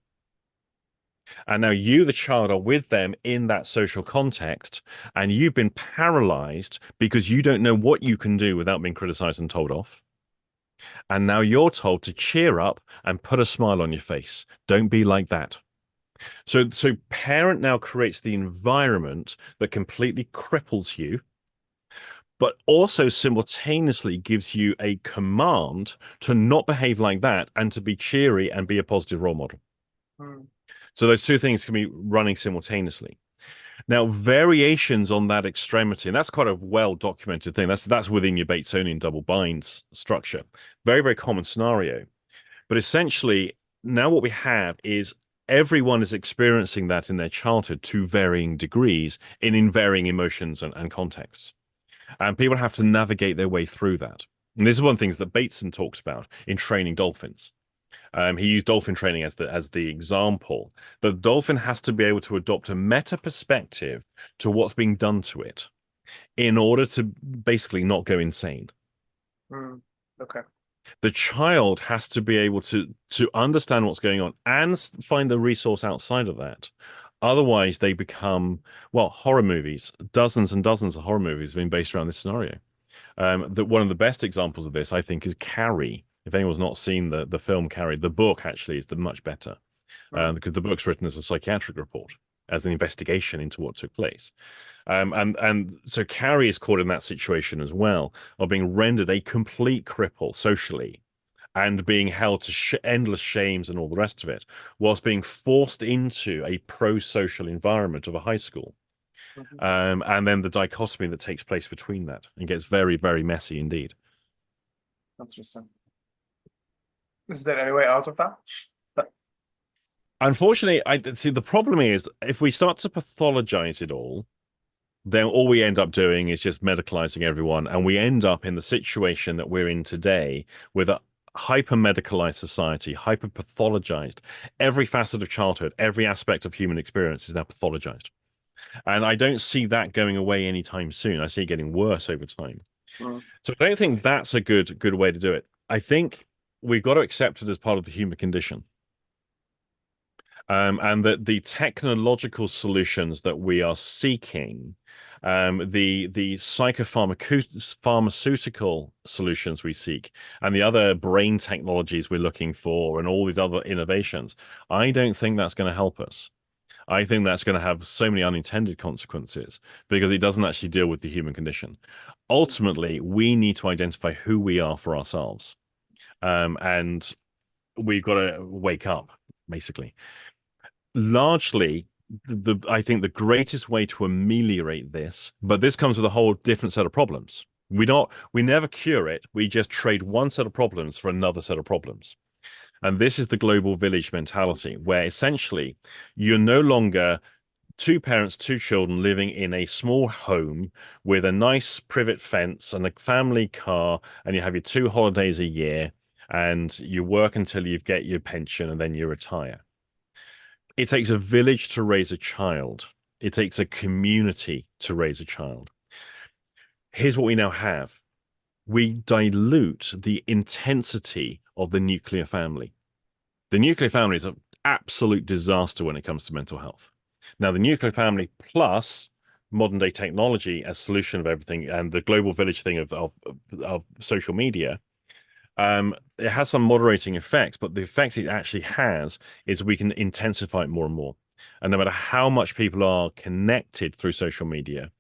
And now you, the child, are with them in that social context, and you've been paralyzed because you don't know what you can do without being criticized and told off. And now you're told to cheer up and put a smile on your face. Don't be like that. So parent now creates the environment that completely cripples you, but also simultaneously gives you a command to not behave like that and to be cheery and be a positive role model. Hmm. So those two things can be running simultaneously. Now, variations on that extremity, and that's quite a well-documented thing. That's within your Batesonian double binds structure. Very, very common scenario. But essentially, now what we have is everyone is experiencing that in their childhood to varying degrees in varying emotions and contexts. And people have to navigate their way through that. And this is one of the things that Bateson talks about in training dolphins. He used dolphin training as the example. The dolphin has to be able to adopt a meta perspective to what's being done to it in order to basically not go insane. Hmm. Okay. The child has to be able to understand what's going on and find a resource outside of that. Otherwise, they become, well, horror movies. Dozens and dozens of horror movies have been based around this scenario. That one of the best examples of this, I think, is Carrie. If anyone's not seen the film Carrie, the book actually is the much better Hmm. because the book's written as a psychiatric report, as an investigation into what took place. And so Carrie is caught in that situation as well of being rendered a complete cripple socially and being held to endless shames and all the rest of it, whilst being forced into a pro-social environment of a high school. Mhm. And then the dichotomy that takes place between that and gets very, very messy indeed. Interesting. Is there any way out of that? Unfortunately, I see the problem is if we start to pathologize it all, then all we end up doing is just medicalizing everyone, and we end up in the situation that we're in today with hyper-medicalized society, hyper-pathologized. Every facet of childhood, every aspect of human experience is now pathologized. And I don't see that going away anytime soon. I see it getting worse over time. Mm. So I don't think that's a good way to do it. I think we've got to accept it as part of the human condition. And that the technological solutions that we are seeking, the pharmaceutical solutions we seek, and the other brain technologies we're looking for, and all these other innovations, I don't think that's going to help us. I think that's going to have so many unintended consequences because it doesn't actually deal with the human condition. Ultimately, we need to identify who we are for ourselves, and we've got to wake up, basically. Largely, I think the greatest way to ameliorate this, but this comes with a whole different set of problems. We never cure it. We just trade one set of problems for another set of problems. And this is the global village mentality, where essentially you're no longer two parents, two children living in a small home with a nice privet fence and a family car, and you have your 2 holidays a year, and you work until you get your pension, and then you retire. It takes a village to raise a child. It takes a community to raise a child. Here's what we now have. We dilute the intensity of the nuclear family. The nuclear family is an absolute disaster when it comes to mental health. Now, the nuclear family plus modern day technology as solution of everything and the global village thing of social media, it has some moderating effects, but the effects it actually has is we can intensify it more and more. And no matter how much people are connected through social media,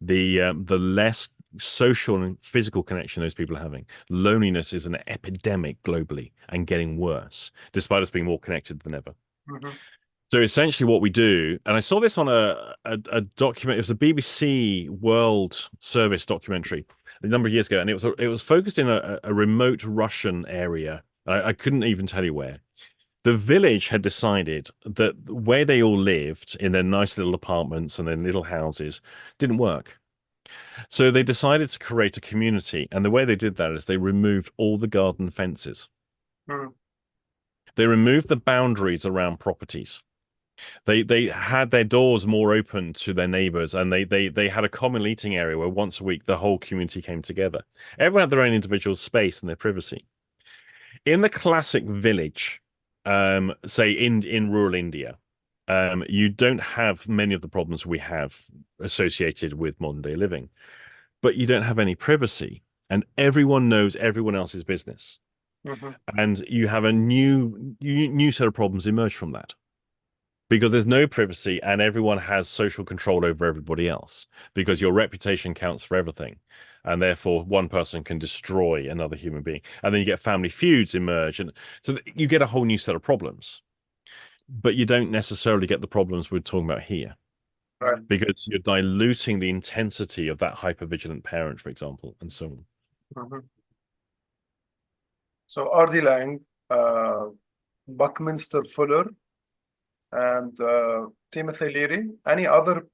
the less social and physical connection those people are having. Loneliness is an epidemic globally and getting worse, despite us being more connected than ever. Mm-hmm. So essentially what we do, and I saw this on a document, it was a BBC World Service documentary a number of years ago, and it was focused in a remote Russian area. I couldn't even tell you where. The village had decided that where they all lived in their nice little apartments and their little houses didn't work. So they decided to create a community, and the way they did that is they removed all the garden fences. Mm. They removed the boundaries around properties. They had their doors more open to their neighbors, and they had a common eating area where once a week the whole community came together. Everyone had their own individual space and their privacy. In the classic village, say in rural India, you don't have many of the problems we have associated with modern day living, but you don't have any privacy, and everyone knows everyone else's business, Mm-hmm. and you have a new set of problems emerge from that. Because there's no privacy and everyone has social control over everybody else because your reputation counts for everything. And therefore, one person can destroy another human being. And then you get family feuds emerge. And so you get a whole new set of problems. But you don't necessarily get the problems we're talking about here. Right. Because you're diluting the intensity of that hypervigilant parent, for example, and so on. Mm-hmm. So R.D. Lang, Buckminster Fuller, and Timothy Leary. Any other?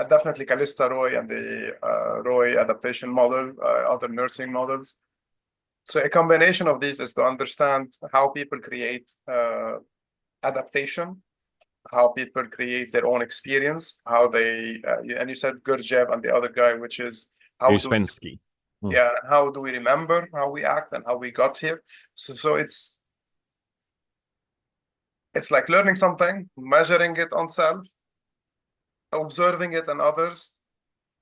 Definitely Callista Roy and the Roy adaptation model, other nursing models. So a combination of these is to understand how people create adaptation, how people create their own experience, how they, and you said Gurdjieff and the other guy, which is how do Ouspensky. yeah, how do we remember how we act and how we got here? So it's like learning something, measuring it on self, observing it in others,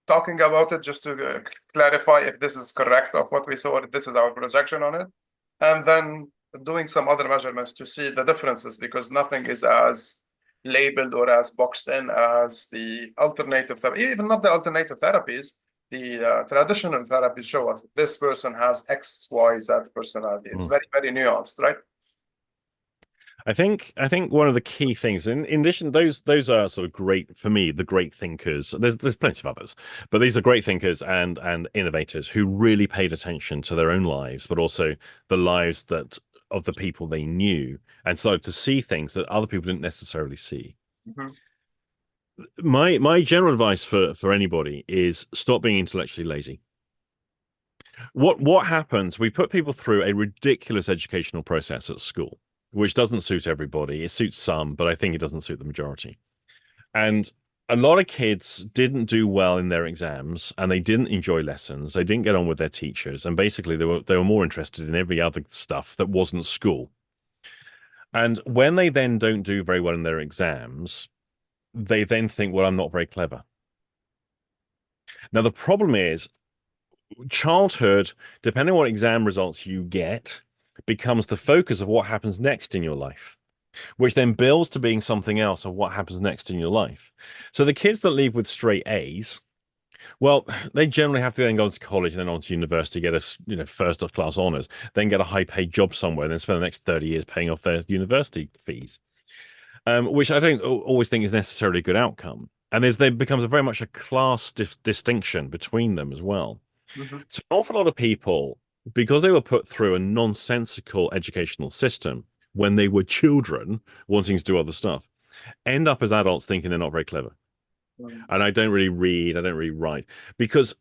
talking about it just to clarify if this is correct of what we saw, or this is our projection on it, and then doing some other measurements to see the differences, because nothing is as labeled or as boxed in as the alternative therapy. Even not the alternative therapies, the traditional therapies show us this person has X, Y, Z personality. It's very, very nuanced, right? I think one of the key things, in addition, those are sort of great for me, the great thinkers. There's plenty of others, but these are great thinkers and innovators who really paid attention to their own lives, but also the lives of the people they knew, and started to see things that other people didn't necessarily see. Mm-hmm. My general advice for anybody is stop being intellectually lazy. What happens? We put people through a ridiculous educational process at school, which doesn't suit everybody. It suits some, but I think it doesn't suit the majority. And a lot of kids didn't do well in their exams, and they didn't enjoy lessons. They didn't get on with their teachers, and basically they were more interested in every other stuff that wasn't school. And when they then don't do very well in their exams, they then think, well, I'm not very clever. Now, the problem is childhood, depending on what exam results you get, becomes the focus of what happens next in your life, which then builds to being something else of what happens next in your life. So the kids that leave with straight A's, well, they generally have to then go to college and then on to university, get a first class honors, then get a high paid job somewhere, and then spend the next 30 years paying off their university fees, which I don't always think is necessarily a good outcome. And there becomes very much a class distinction between them as well. Mhm. So an awful lot of people, because they were put through a nonsensical educational system when they were children wanting to do other stuff, end up as adults thinking they're not very clever. Mm. And I don't really read, I don't really write, because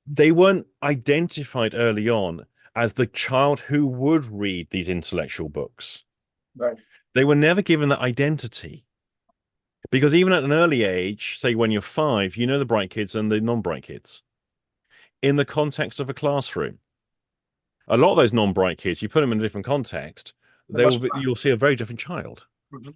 they weren't identified early on as the child who would read these intellectual books. Right. They were never given that identity. Because even at an early age, say when you're 5, you know the bright kids and the non-bright kids in the context of a classroom. A lot of those non-bright kids, you put them in a different context, you'll see a very different child. Mhm.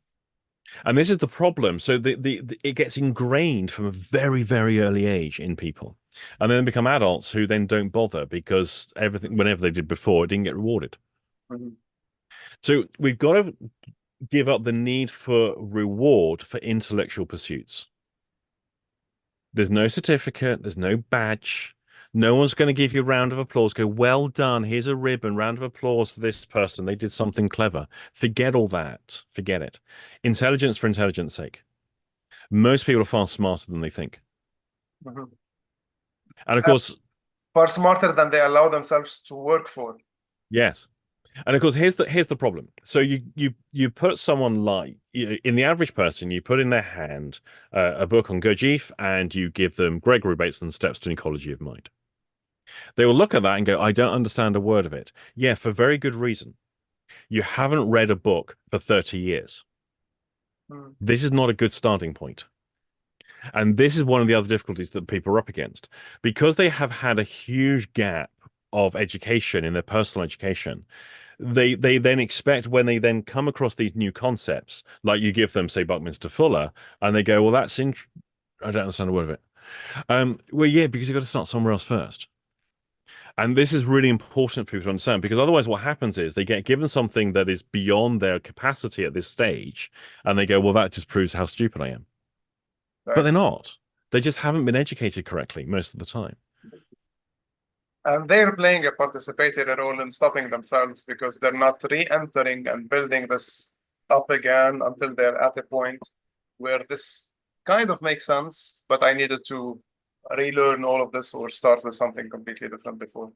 And this is the problem. So it gets ingrained from a very, very early age in people. And then become adults who then don't bother because everything, whenever they did before, it didn't get rewarded. Mhm. So we've got to give up the need for reward for intellectual pursuits. There's no certificate, there's no badge. No one's going to give you a round of applause. Go, well done. Here's a ribbon, round of applause for this person. They did something clever. Forget all that. Forget it. Intelligence for intelligence sake. Most people are far smarter than they think. Mhm. And of course, Far smarter than they allow themselves to work for. yes. And of course, here's the problem. So you put someone like in the average person, you put in their hand a book on Gurdjieff, and you give them Gregory Bateson's Steps to an Ecology of Mind. They will look at that and go, I don't understand a word of it. Yeah, for very good reason. You haven't read a book for 30 years. Mm. This is not a good starting point. And this is one of the other difficulties that people are up against. Because they have had a huge gap of education in their personal education, they then expect when they then come across these new concepts, like you give them, say, Buckminster Fuller, and they go, well, I don't understand a word of it. Well, yeah, because you've got to start somewhere else first. And this is really important for people to understand because otherwise, what happens is they get given something that is beyond their capacity at this stage, and they go, well, that just proves how stupid I am. But Right. they're not. They just haven't been educated correctly most of the time. And they're playing a participatory role in stopping themselves because they're not re-entering and building this up again until they're at a point where this kind of makes sense, but I needed to relearn all of this or start with something completely different before.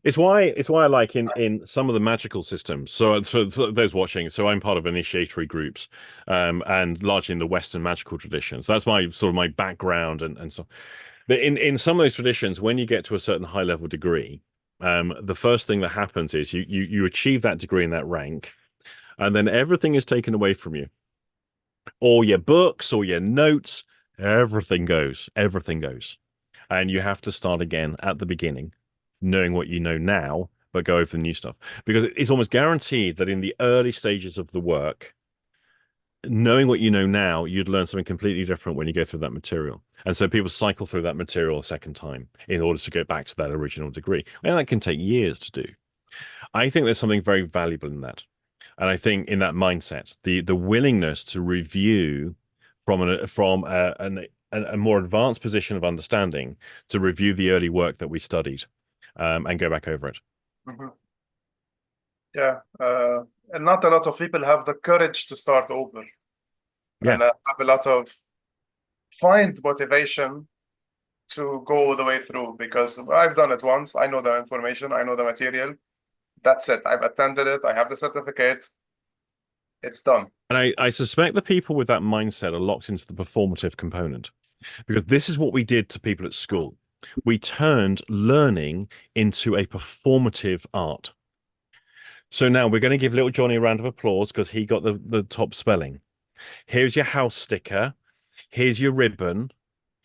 It's why I like in some of the magical systems. So for those watching, so I'm part of initiatory groups, and largely in the Western magical traditions. That's my sort of my background, and so. But in some of those traditions, when you get to a certain high level degree, the first thing that happens is you achieve that degree in that rank, and then everything is taken away from you. All your books, all your notes, everything goes, and you have to start again at the beginning, knowing what you know now, but go over the new stuff because it's almost guaranteed that in the early stages of the work, knowing what you know now, you'd learn something completely different when you go through that material. And so people cycle through that material a second time in order to go back to that original degree. And that can take years to do. I think there's something very valuable in that. And I think in that mindset, the willingness to review from a more advanced position of understanding to review the early work that we studied, and go back over it. Mhm. Yeah. And not a lot of people have the courage to start over and Yeah. have a lot of find motivation to go the way through because I've done it once. I know the information, I know the material. That's it. I've attended it. I have the certificate. It's done. And I suspect the people with that mindset are locked into the performative component because this is what we did to people at school. We turned learning into a performative art. So now we're going to give little Johnny a round of applause because he got the top spelling. Here's your house sticker. Here's your ribbon.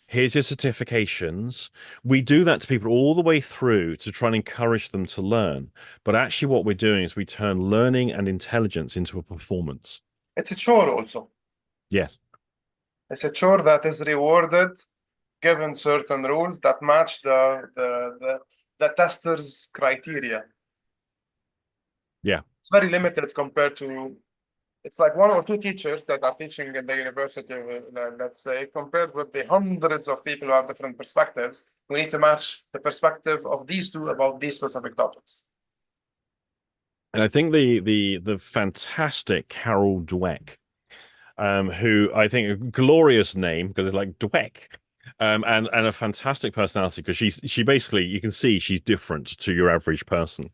Here's your certifications. We do that to people all the way through to try and encourage them to learn. But actually, what we're doing is we turn learning and intelligence into a performance. It's a chore also. Yes. It's a chore that is rewarded given certain rules that match the tester's criteria. Yeah. It's very limited compared to, it's like one or two teachers that are teaching in the university, let's say, compared with the hundreds of people who have different perspectives. We need to match the perspective of these two about these specific topics. And I think the fantastic Carol Dweck, who I think a glorious name because it's like Dweck, and a fantastic personality because she basically, you can see she's different to your average person,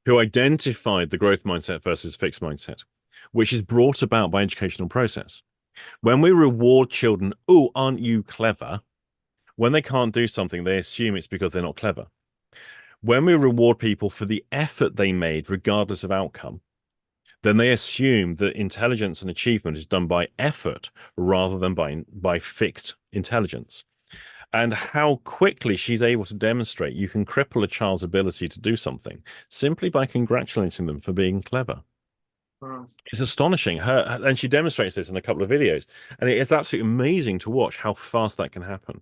who identified the growth mindset versus fixed mindset, which is brought about by educational process. When we reward children, oh, aren't you clever? When they can't do something, they assume it's because they're not clever. When we reward people for the effort they made, regardless of outcome, then they assume that intelligence and achievement is done by effort rather than by fixed intelligence. And how quickly she's able to demonstrate you can cripple a child's ability to do something simply by congratulating them for being clever. It's astonishing. And she demonstrates this in a couple of videos, and it's absolutely amazing to watch how fast that can happen.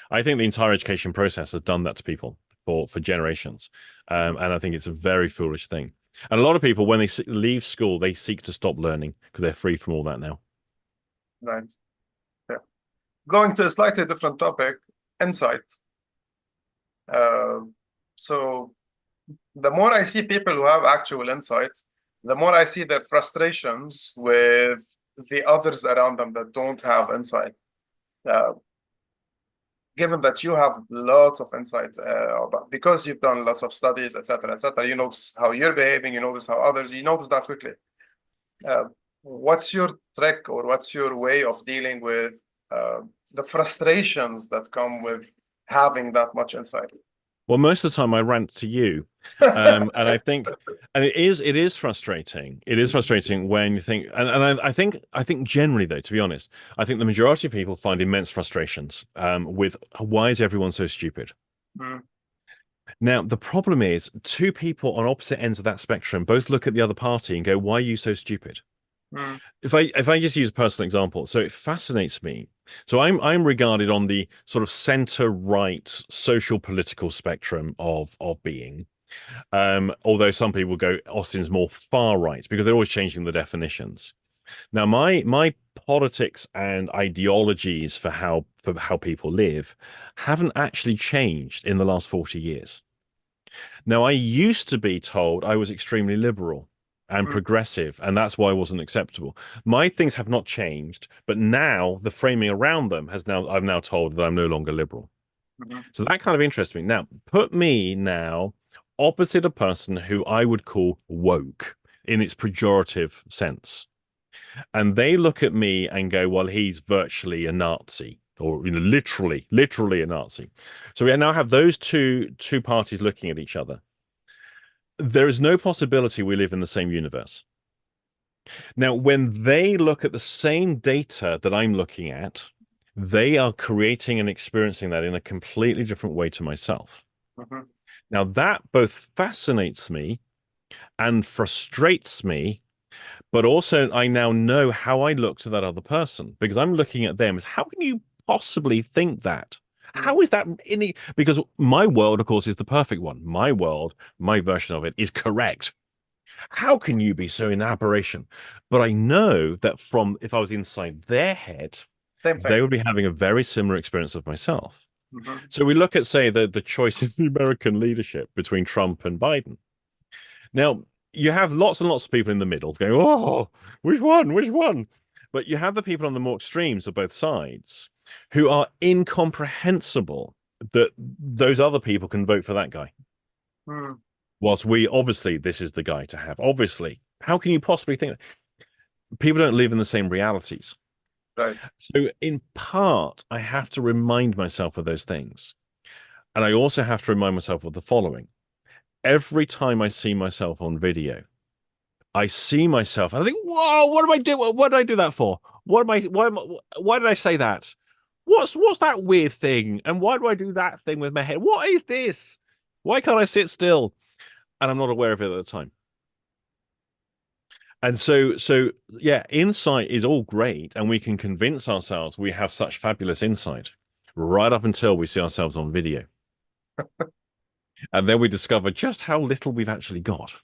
I think the entire education process has done that to people for generations, and I think it's a very foolish thing. And a lot of people, when they leave school, they seek to stop learning because they're free from all that now. Right. Yeah. Going to a slightly different topic, insight. So the more I see people who have actual insight, the more I see their frustrations with the others around them that don't have insight. Given that you have lots of insight, because you've done lots of studies, etc., you notice how you're behaving, you notice how others, you notice that quickly. What's your trick or what's your way of dealing with the frustrations that come with having that much insight? Well, most of the time I rant to you, and I think, and it is frustrating. It is frustrating when you think, and I think generally though, to be honest, I think the majority of people find immense frustrations with why is everyone so stupid? Mm. Now the problem is two people on opposite ends of that spectrum both look at the other party and go, "Why are you so stupid?" Mm. If I just use a personal example, so it fascinates me. So I'm regarded on the sort of center right social political spectrum of being. Although some people go, Austin's more far right because they're always changing the definitions. Now my politics and ideologies for how people live haven't actually changed in the last 40 years. Now I used to be told I was extremely liberal and progressive, and that's why I wasn't acceptable. My things have not changed, but now the framing around them I'm now told that I'm no longer liberal. So that kind of interests me. Now, put me now opposite a person who I would call woke in its pejorative sense. And they look at me and go, well, he's virtually a Nazi, or literally a Nazi. So we now have those two parties looking at each other. There is no possibility we live in the same universe. Now, when they look at the same data that I'm looking at, they are creating and experiencing that in a completely different way to myself. Now, that both fascinates me and frustrates me, but also I now know how I look to that other person because I'm looking at them as, how can you possibly think that? How is that because my world, of course, is the perfect one. My world, my version of it is correct. How can you be so in aberration? But I know that if I was inside their head, Same thing. they would be having a very similar experience of myself. So we look at, say, the choice in the American leadership between Trump and Biden. Now, you have lots and lots of people in the middle going, oh, which one? Which one? But you have the people on the more extremes of both sides who are incomprehensible that those other people can vote for that guy. Whilst obviously, this is the guy to have. Obviously, how can you possibly think that? People don't live in the same realities. Right. So in part, I have to remind myself of those things. And I also have to remind myself of the following. Every time I see myself on video, I see myself and I think, whoa, what am I doing? What did I do that for? Why did I say that? What's that weird thing? And why do I do that thing with my head? What is this? Why can't I sit still? And I'm not aware of it at the time. And so yeah, insight is all great, and we can convince ourselves we have such fabulous insight right up until we see ourselves on video. And then we discover just how little we've actually got.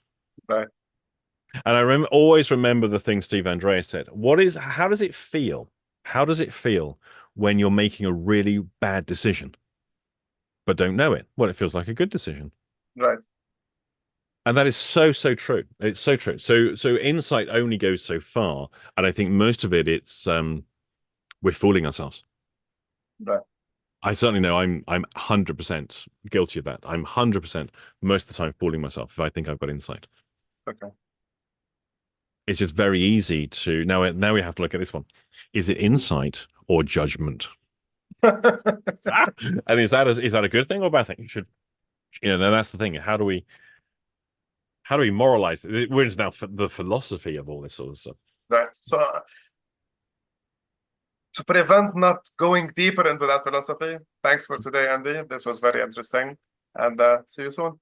Right. And I always remember the thing Steve Andreas said. How does it feel? How does it feel when you're making a really bad decision, but don't know it? Well, it feels like a good decision. Right. And that is so true. It's so true. So insight only goes so far. And I think most of it's we're fooling ourselves. Right. I certainly know I'm 100% guilty of that. I'm 100% most of the time fooling myself if I think I've got insight. Okay. It's just very easy to now we have to look at this one. Is it insight or judgment? And is that a good thing or a bad thing? Then that's the thing. How do we moralize it? We're into now the philosophy of all this sort of stuff. Right. So to prevent not going deeper into that philosophy, thanks for today, Andy. This was very interesting. And see you soon.